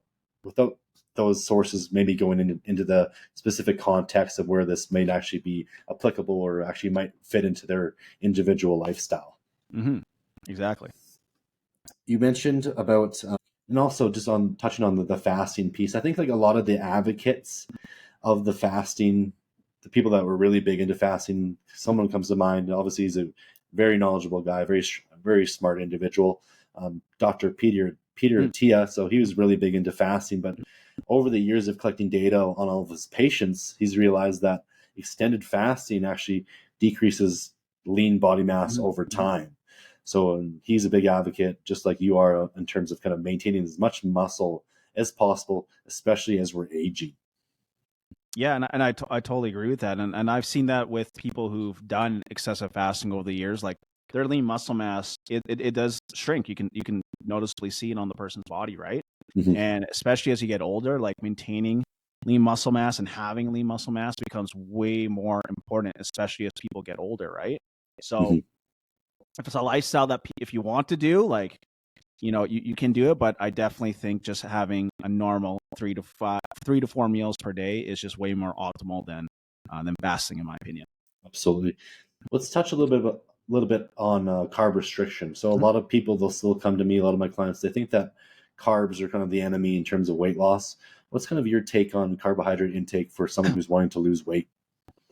those sources maybe going into the specific context of where this may actually be applicable or actually might fit into their individual lifestyle. Exactly. You mentioned about, and also just on touching on the fasting piece, I think like a lot of the advocates of the fasting, the people that were really big into fasting, someone comes to mind. Obviously, he's a very knowledgeable guy, very very smart individual, Dr. Peter Tia. So he was really big into fasting, but over the years of collecting data on all of his patients, he's realized that extended fasting actually decreases lean body mass over time. So he's a big advocate, just like you are, in terms of kind of maintaining as much muscle as possible, especially as we're aging. Yeah, and I totally agree with that. And I've seen that with people who've done excessive fasting over the years. Like their lean muscle mass, it does shrink. You can noticeably see it on the person's body, right? Mm-hmm. And especially as you get older, like maintaining lean muscle mass and having lean muscle mass becomes way more important, especially as people get older, right? So if it's a lifestyle that if you want to do, like, you can do it, but I definitely think just having a normal 3 to 4 meals per day is just way more optimal than fasting, in my opinion. Absolutely. Let's touch a little bit on carb restriction. So a lot of people, they'll still come to me, a lot of my clients, they think that carbs are kind of the enemy in terms of weight loss. What's kind of your take on carbohydrate intake for someone who's wanting to lose weight?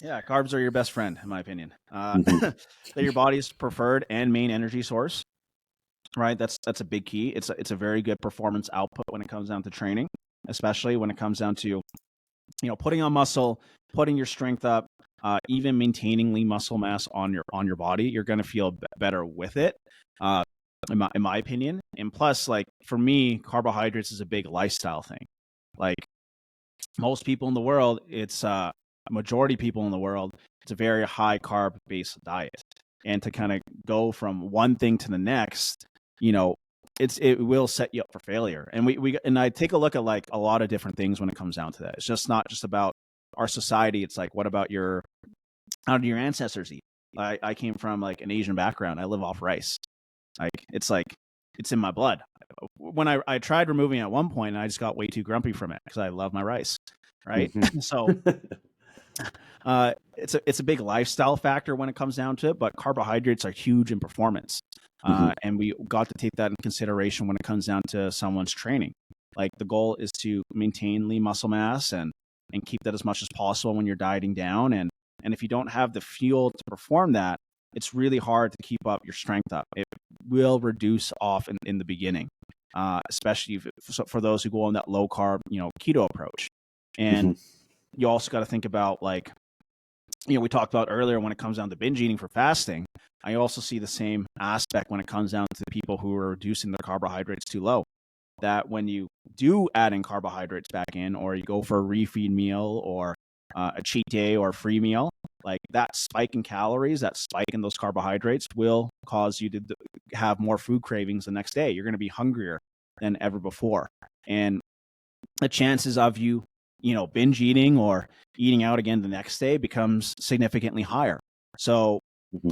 Yeah, carbs are your best friend, in my opinion. They're your body's preferred and main energy source, right? That's a big key. It's a very good performance output when it comes down to training, especially when it comes down to, putting on muscle, putting your strength up, even maintaining lean muscle mass on your body. You're going to feel better with it, in my opinion. And plus, like for me, carbohydrates is a big lifestyle thing. Like most people in the world, it's a majority of people in the world, it's a very high carb based diet. And to kind of go from one thing to the next, it will set you up for failure. And I take a look at like a lot of different things when it comes down to that. It's just not just about our society. It's like, what about how do your ancestors eat? I came from like an Asian background. I live off rice. It's in my blood. When I tried removing it at one point, and I just got way too grumpy from it because I love my rice, right? So it's a big lifestyle factor when it comes down to it, but carbohydrates are huge in performance. And we got to take that in consideration when it comes down to someone's training. Like the goal is to maintain lean muscle mass and keep that as much as possible when you're dieting down. And if you don't have the fuel to perform that, it's really hard to keep up your strength up. It will reduce off in the beginning, especially for those who go on that low carb, keto approach. And you also got to think about like, we talked about earlier when it comes down to binge eating for fasting. I also see the same aspect when it comes down to the people who are reducing their carbohydrates too low. That when you do add in carbohydrates back in, or you go for a refeed meal or a cheat day or a free meal, like that spike in calories, that spike in those carbohydrates will cause you to have more food cravings the next day. You're going to be hungrier than ever before. And the chances of you, binge eating or eating out again the next day becomes significantly higher. So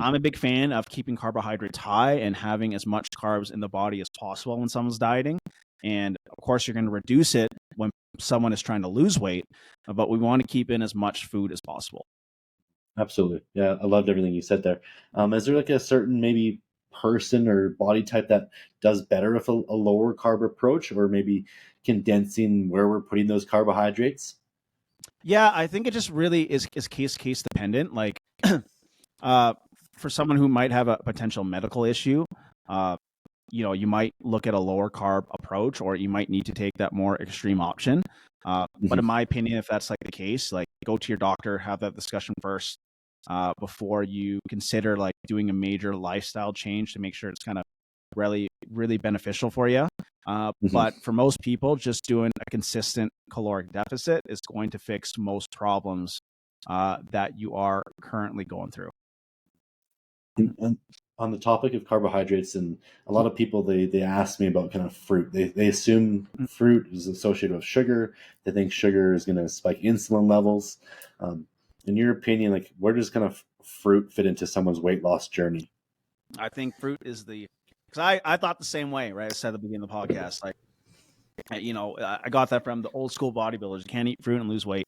I'm a big fan of keeping carbohydrates high and having as much carbs in the body as possible when someone's dieting. And of course, you're going to reduce it when someone is trying to lose weight, but we want to keep in as much food as possible. Absolutely. Yeah, I loved everything you said there. Is there like a certain maybe person or body type that does better with a lower carb approach, or maybe condensing where we're putting those carbohydrates? Yeah, I think it just really is case dependent. Like for someone who might have a potential medical issue, you might look at a lower carb approach, or you might need to take that more extreme option. But in my opinion, if that's like the case, like go to your doctor, have that discussion first before you consider like doing a major lifestyle change to make sure it's kind of really, really beneficial for you. But for most people, just doing a consistent caloric deficit is going to fix most problems that you are currently going through. And on the topic of carbohydrates, and a lot of people, they ask me about kind of fruit. They assume fruit is associated with sugar. They think sugar is going to spike insulin levels. In your opinion, like where does kind of fruit fit into someone's weight loss journey? I think fruit is because I thought the same way, right? I said at the beginning of the podcast, like, I got that from the old school bodybuilders. You can't eat fruit and lose weight.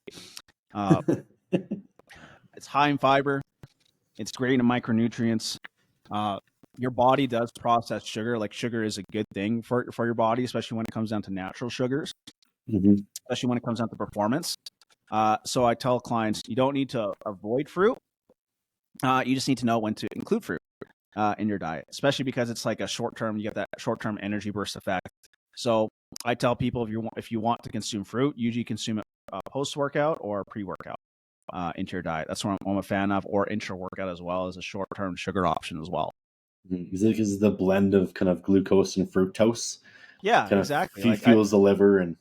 It's high in fiber. It's great in micronutrients. Your body does process sugar. Like sugar is a good thing for your body, especially when it comes down to natural sugars, especially when it comes down to performance. So I tell clients, you don't need to avoid fruit. You just need to know when to include fruit. in your diet, especially because it's like a short-term, you get that short-term energy burst effect. So I tell people if you want to consume fruit, usually consume it post-workout or pre-workout into your diet. That's what I'm a fan of, or intra-workout as well as a short-term sugar option as well. Is the blend of kind of glucose and fructose Yeah, kind exactly. of fuels the liver and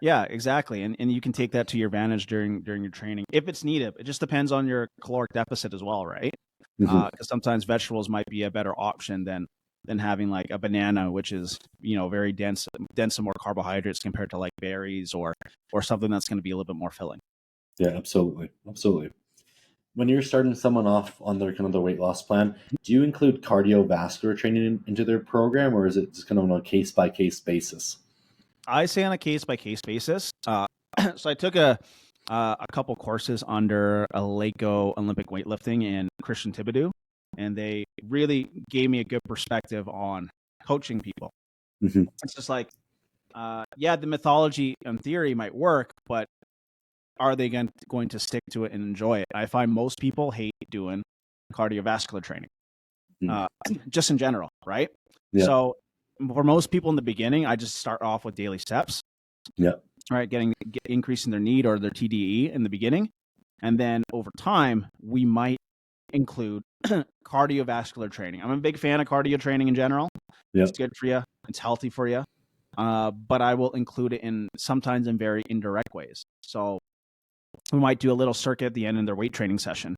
yeah, exactly. And you can take that to your advantage during your training if it's needed. It just depends on your caloric deficit as well, right? Because sometimes vegetables might be a better option than having like a banana, which is, very dense in more carbohydrates compared to like berries or something that's going to be a little bit more filling. Yeah, absolutely. When you're starting someone off on their kind of the weight loss plan, do you include cardiovascular training into their program, or is it just kind of on a case by case basis? I say on a case by case basis. So I took a couple courses under Aleko Olympic weightlifting and Christian Thibodeau, and they really gave me a good perspective on coaching people. It's just like, the mythology in theory might work, but are they going to stick to it and enjoy it? I find most people hate doing cardiovascular training, just in general, right? Yeah. So for most people in the beginning, I just start off with daily steps. Yeah. Right, increasing their need or their TDE in the beginning, and then over time we might include cardiovascular training. I'm a big fan of cardio training in general. Yeah. It's good for you. It's healthy for you. But I will include it sometimes in very indirect ways. So we might do a little circuit at the end of their weight training session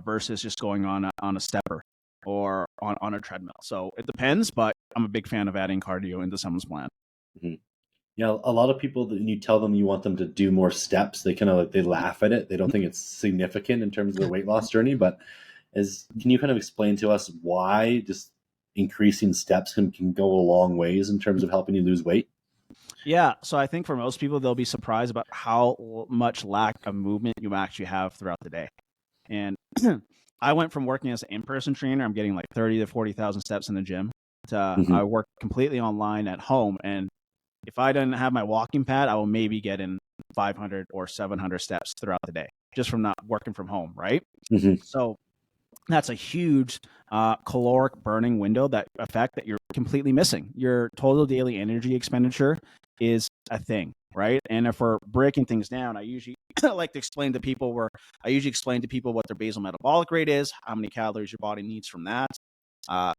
versus just going on a stepper or on a treadmill. So it depends, but I'm a big fan of adding cardio into someone's plan. Yeah, a lot of people, when you tell them you want them to do more steps, they kind of they laugh at it. They don't think it's significant in terms of their weight loss journey. But can you kind of explain to us why just increasing steps can go a long ways in terms of helping you lose weight? Yeah, so I think for most people, they'll be surprised about how much lack of movement you actually have throughout the day. And I went from working as an in-person trainer, I'm getting like 30 to 40,000 steps in the gym, to I work completely online at home. And if I didn't have my walking pad, I will maybe get in 500 or 700 steps throughout the day just from not working from home, right? So that's a huge caloric burning window that you're completely missing. Your total daily energy expenditure is a thing, right? And if we're breaking things down, I usually like to explain to people what their basal metabolic rate is, how many calories your body needs from that, how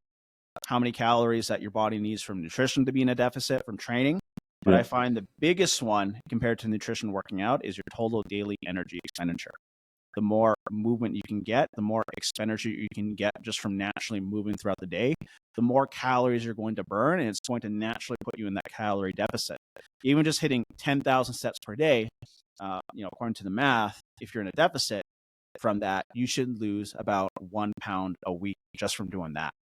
many calories that your body needs from nutrition to be in a deficit from training. But I find the biggest one compared to nutrition working out is your total daily energy expenditure. The more movement you can get, the more expenditure you can get just from naturally moving throughout the day, the more calories you're going to burn, and it's going to naturally put you in that calorie deficit. Even just hitting 10,000 steps per day, according to the math, if you're in a deficit from that, you should lose about 1 pound a week just from doing that.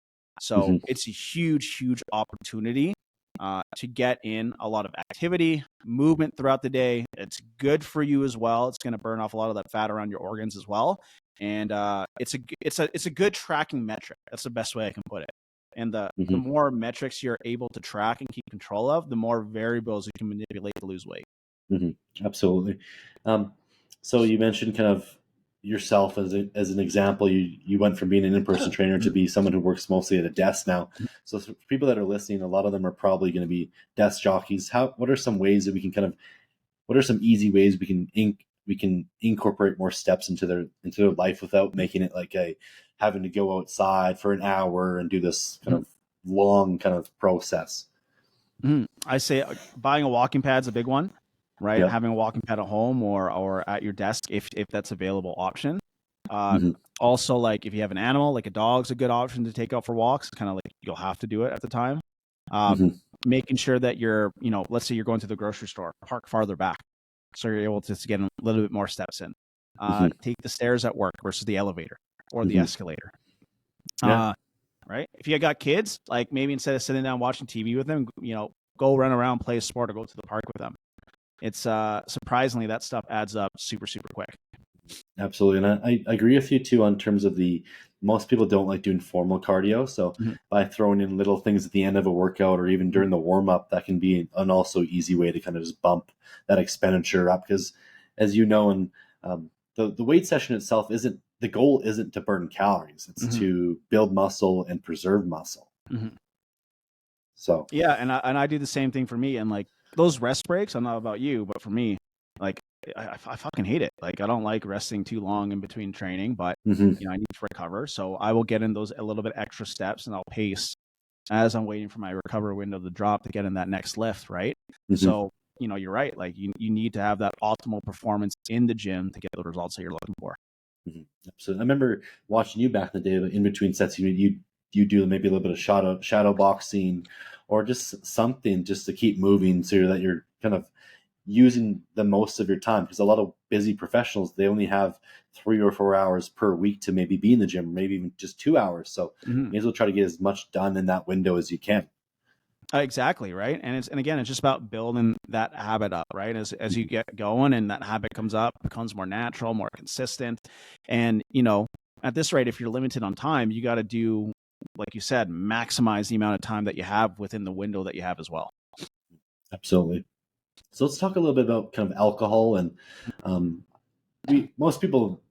So it's a huge, huge opportunity to get in a lot of activity, movement throughout the day. It's good for you as well. It's going to burn off a lot of that fat around your organs as well. And it's a good tracking metric. That's the best way I can put it. And the more metrics you're able to track and keep control of, the more variables you can manipulate to lose weight. Absolutely. So you mentioned kind of yourself as an example. You went from being an in-person trainer to be someone who works mostly at a desk now. So for people that are listening, a lot of them are probably going to be desk jockeys. What are some ways that we can what are some easy ways we can incorporate more steps into their life without making it like having to go outside for an hour and do this kind of long kind of process? I say buying a walking pad is a big one, right? Yep. Having a walking pad at home or at your desk if that's available option. Also, like if you have an animal, like a dog's a good option to take out for walks. Kind of like you'll have to do it at the time. Making sure that let's say you're going to the grocery store, park farther back, so you're able to get a little bit more steps in. Take the stairs at work versus the elevator or the escalator. Right? If you got kids, like maybe instead of sitting down watching TV with them, go run around, play a sport, or go to the park with them. It's surprisingly that stuff adds up super, super quick. Absolutely. And I agree with you too on terms of most people don't like doing formal cardio. So by throwing in little things at the end of a workout or even during the warm up, that can be an also easy way to kind of just bump that expenditure up. Because as you know, and the weight session itself isn't the goal isn't to burn calories. It's to build muscle and preserve muscle. So yeah, and I do the same thing for me. And like those rest breaks, I don't know about you, but for me, like I fucking hate it. Like I don't like resting too long in between training, but I need to recover. So I will get in those a little bit extra steps, and I'll pace as I'm waiting for my recovery window to drop to get in that next lift, right? So, you're right. Like you need to have that optimal performance in the gym to get the results that you're looking for. Absolutely. I remember watching you back in the day, in between sets, you do maybe a little bit of shadow boxing or just something just to keep moving so that you're kind of using the most of your time, because a lot of busy professionals, they only have 3 or 4 hours per week to maybe be in the gym, maybe even just 2 hours. So you may as well try to get as much done in that window as you can. Exactly, right. And again, it's just about building that habit up, right? As you get going and that habit comes up, becomes more natural, more consistent. And, at this rate, if you're limited on time, you got to do, like you said, maximize the amount of time that you have within the window that you have as well. Absolutely. So let's talk a little bit about kind of alcohol. And most people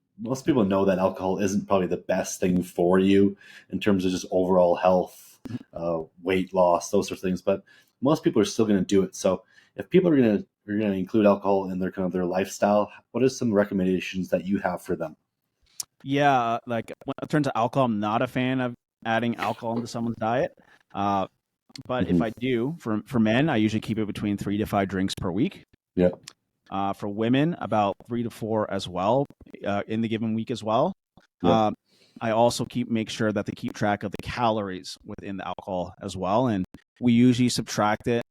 know that alcohol isn't probably the best thing for you in terms of just overall health, weight loss, those sorts of things. But most people are still going to do it. So if people are going to include alcohol in their kind of their lifestyle, what are some recommendations that you have for them? Yeah, like when it turns to alcohol, I'm not a fan of adding alcohol into someone's diet. But if I do, for men, I usually keep it between 3 to 5 drinks per week. Yeah. For women, about 3 to 4 as well, in the given week as well. Yeah. I also make sure that they keep track of the calories within the alcohol as well. And we usually subtract it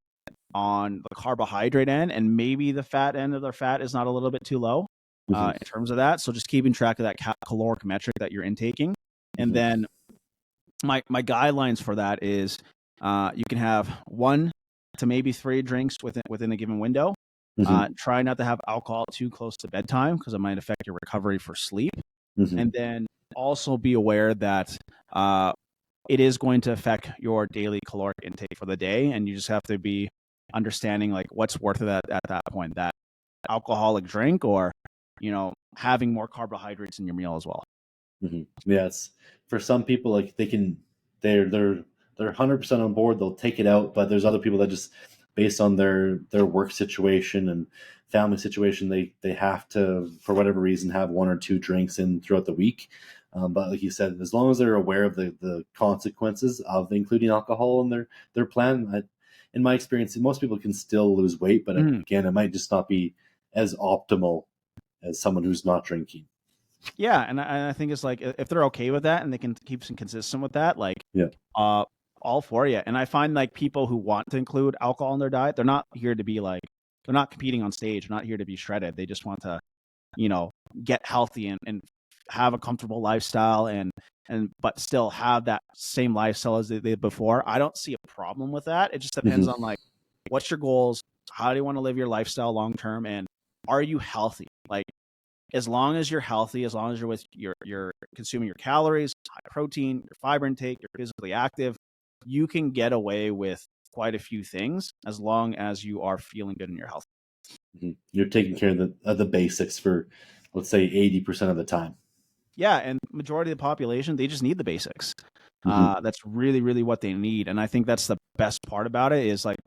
on the carbohydrate end, and maybe the fat end of their fat is not a little bit too low in terms of that. So just keeping track of that caloric metric that you're intaking. And then my guidelines for that is you can have 1 to maybe 3 drinks within a given window. Try not to have alcohol too close to bedtime because it might affect your recovery for sleep. And then also be aware that it is going to affect your daily caloric intake for the day. And you just have to be understanding like what's worth it at that point, that alcoholic drink or, having more carbohydrates in your meal as well. Yeah, it's for some people, like they're 100% on board. They'll take it out, but there's other people that just based on their work situation and family situation, they have to, for whatever reason, have 1 or 2 drinks in throughout the week. But like you said, as long as they're aware of the consequences of including alcohol in their plan, in my experience, most people can still lose weight. But again, it might just not be as optimal as someone who's not drinking. Yeah, and I think it's like if they're okay with that and they can keep some consistent with that, like all for you. And I find like people who want to include alcohol in their diet, they're not here to be like, they're not competing on stage, they're not here to be shredded. They just want to, get healthy and have a comfortable lifestyle and but still have that same lifestyle as they did before. I don't see a problem with that. It just depends on like what's your goals, how do you want to live your lifestyle long term, and are you healthy? Like as long as you're healthy, as long as you're with you're consuming your calories, high protein, your fiber intake, you're physically active, you can get away with quite a few things as long as you are feeling good in your health. You're taking care of the basics for, let's say, 80% of the time. Yeah, and majority of the population, they just need the basics. That's really, really what they need. And I think that's the best part about it is like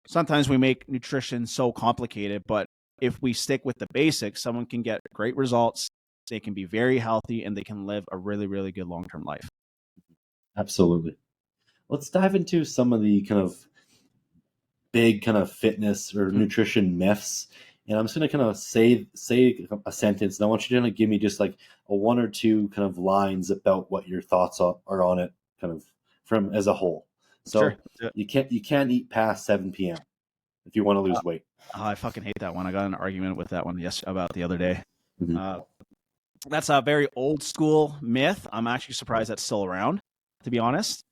sometimes we make nutrition so complicated, but if we stick with the basics, someone can get great results, they can be very healthy, and they can live a really, really good long-term life. Absolutely. Let's dive into some of the kind of big kind of fitness or nutrition myths. And I'm just going to kind of say a sentence, and I want you to kind of give me just like a 1 or 2 kind of lines about what your thoughts are on it, kind of from as a whole. So sure. you can't eat past 7 p.m. if you want to lose weight. I fucking hate that one. I got in an argument with that one about the other day. That's a very old school myth. I'm actually surprised that's still around, to be honest.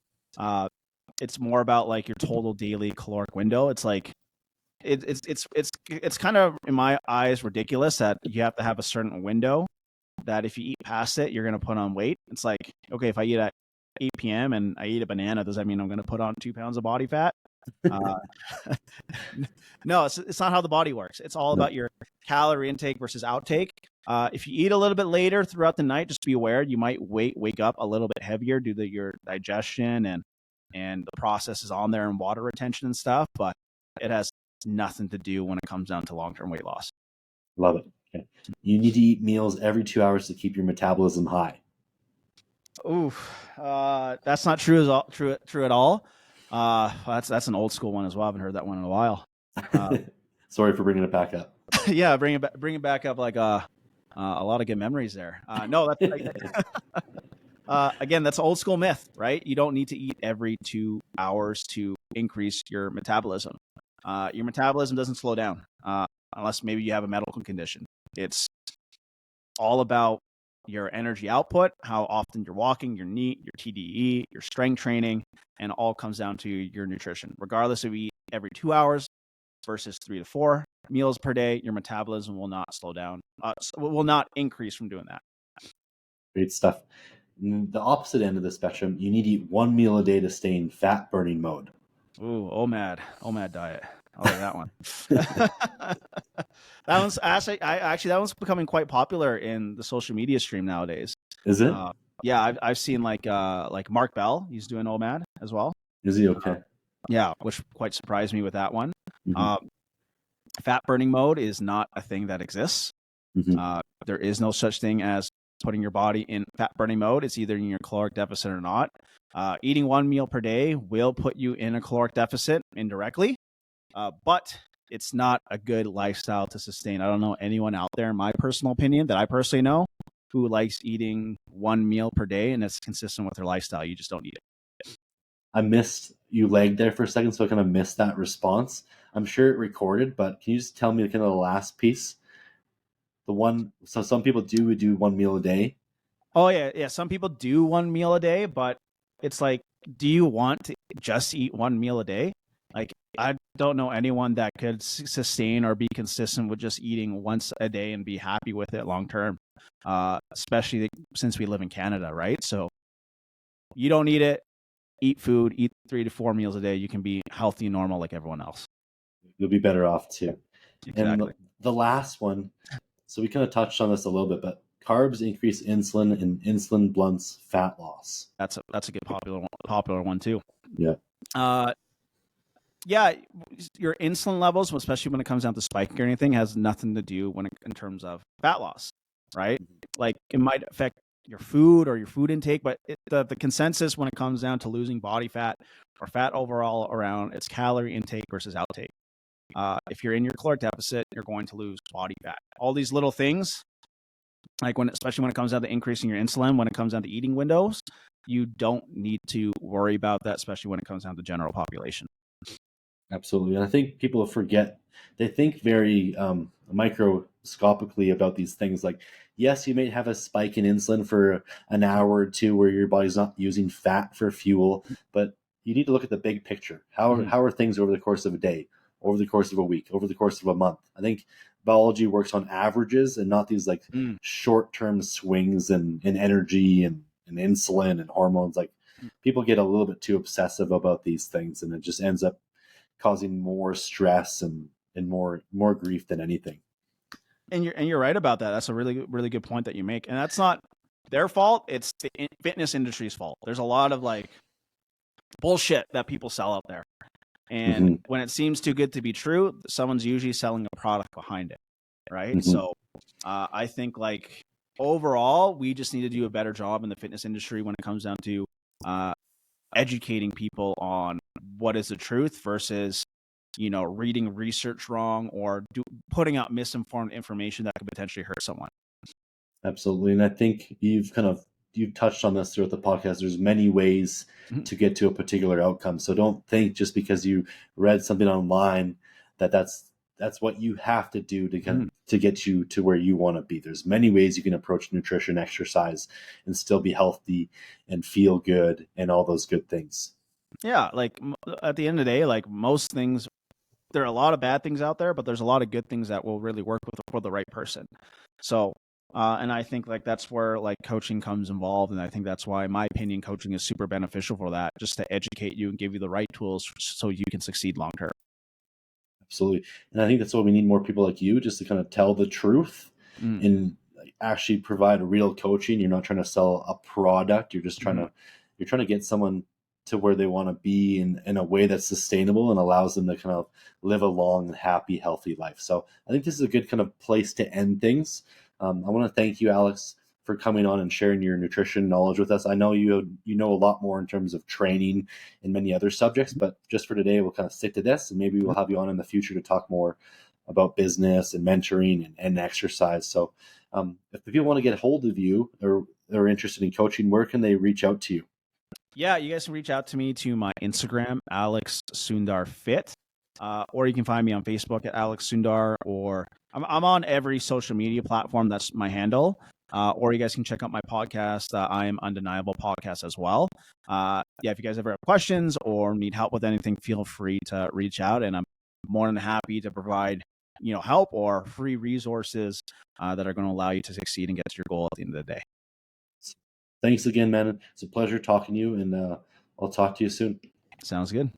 It's more about like your total daily caloric window. It's like it's kind of in my eyes ridiculous that you have to have a certain window that if you eat past it, you're going to put on weight. It's like, okay, if I eat at 8 p.m. and I eat a banana, does that mean I'm going to put on 2 pounds of body fat? Uh, no, it's not how the body works. It's all No. about your calorie intake versus outtake. If you eat a little bit later throughout the night, just be aware you might wake up a little bit heavier due to your digestion and the processes on there and water retention and stuff. But it has nothing to do when it comes down to long-term weight loss. Love it. Okay. You need to eat meals every 2 hours to keep your metabolism high. Oof, that's not true true at all. That's an old school one as well. I haven't heard that one in a while. Sorry for bringing it back up. Yeah, bring it back up like a lot of good memories there. No, that's again, that's an old school myth, right? You don't need to eat every 2 hours to increase your metabolism. Your metabolism doesn't slow down unless maybe you have a medical condition. It's all about your energy output, how often you're walking, your NEAT, your TDE, your strength training, and it all comes down to your nutrition. Regardless if you eat every 2 hours versus 3 to 4 meals per day, your metabolism will not slow down, will not increase from doing that. Great stuff. The opposite end of the spectrum, you need to eat 1 meal a day to stay in fat burning mode. Ooh, OMAD diet. I like that one. That one's actually that one's becoming quite popular in the social media stream nowadays. Is it? Yeah, I've seen like Mark Bell. He's doing OMAD as well. Is he okay? Yeah, which quite surprised me with that one. Mm-hmm. Fat burning mode is not a thing that exists. Mm-hmm. There is no such thing as putting your body in fat burning mode. It's either in your caloric deficit or not. Eating 1 meal per day will put you in a caloric deficit indirectly, but it's not a good lifestyle to sustain. I don't know anyone out there, in my personal opinion, that I personally know, who likes eating 1 meal per day and it's consistent with their lifestyle. You just don't need it. I missed you lagged there for a second, so I kind of missed that response. I'm sure it recorded, but can you just tell me kind of the last piece? So some people do 1 meal a day. Oh yeah. Some people do 1 meal a day, but it's like, do you want to just eat 1 meal a day? Like, I don't know anyone that could sustain or be consistent with just eating once a day and be happy with it long term, especially since we live in Canada, right? So you don't need it. Eat food, eat 3 to 4 meals a day. You can be healthy and normal like everyone else. You'll be better off too. Exactly. And the last one, so we kind of touched on this a little bit, but carbs increase insulin and insulin blunts fat loss. That's a good popular one too. Yeah. Yeah, your insulin levels, especially when it comes down to spiking or anything, has nothing to do in terms of fat loss, right? Like, it might affect your food or your food intake, but the consensus when it comes down to losing body fat or fat overall around it's calorie intake versus outtake. If you're in your caloric deficit, you're going to lose body fat. All these little things, like especially when it comes down to increasing your insulin, when it comes down to eating windows, you don't need to worry about that, especially when it comes down to general population. Absolutely. And I think people forget, they think very microscopically about these things. Like, yes, you may have a spike in insulin for an hour or two where your body's not using fat for fuel, but you need to look at the big picture. How are things over the course of a day, over the course of a week, over the course of a month? I think biology works on averages and not these like short-term swings in energy and insulin and hormones. Like, people get a little bit too obsessive about these things, and it just ends up causing more stress and more grief than anything. And you're right about that. That's a really good point that you make. And that's not their fault. It's the fitness industry's fault. There's a lot of like bullshit that people sell out there. And when it seems too good to be true, someone's usually selling a product behind it. Right. So I think like overall, we just need to do a better job in the fitness industry when it comes down to educating people on what is the truth versus, reading research wrong or putting out misinformed information that could potentially hurt someone. Absolutely. And I think you've touched on this throughout the podcast. There's many ways to get to a particular outcome. So don't think just because you read something online that's what you have to do to get you to where you want to be. There's many ways you can approach nutrition, exercise, and still be healthy and feel good and all those good things. Yeah, like at the end of the day, like most things, there are a lot of bad things out there, but there's a lot of good things that will really work for the right person. So And I think like that's where like coaching comes involved. And I think that's why, in my opinion, coaching is super beneficial for that, just to educate you and give you the right tools so you can succeed long term. Absolutely. And I think that's why we need more people like you, just to kind of tell the truth and actually provide real coaching. You're not trying to sell a product. You're just trying to get someone to where they want to be in a way that's sustainable and allows them to kind of live a long and happy, healthy life. So I think this is a good kind of place to end things. I want to thank you, Alex, for coming on and sharing your nutrition knowledge with us. I know you know a lot more in terms of training and many other subjects, but just for today, we'll kind of stick to this, and maybe we'll have you on in the future to talk more about business and mentoring and exercise. So if the people want to get a hold of you or they're interested in coaching, where can they reach out to you? Yeah, you guys can reach out to me to my Instagram, Alex Sundar Fit, or you can find me on Facebook at Alex Sundar, or I'm on every social media platform. That's my handle. Or you guys can check out my podcast, I Am Undeniable Podcast as well. Yeah, if you guys ever have questions or need help with anything, feel free to reach out, and I'm more than happy to provide help or free resources that are going to allow you to succeed and get to your goal at the end of the day. Thanks again, man. It's a pleasure talking to you, and I'll talk to you soon. Sounds good.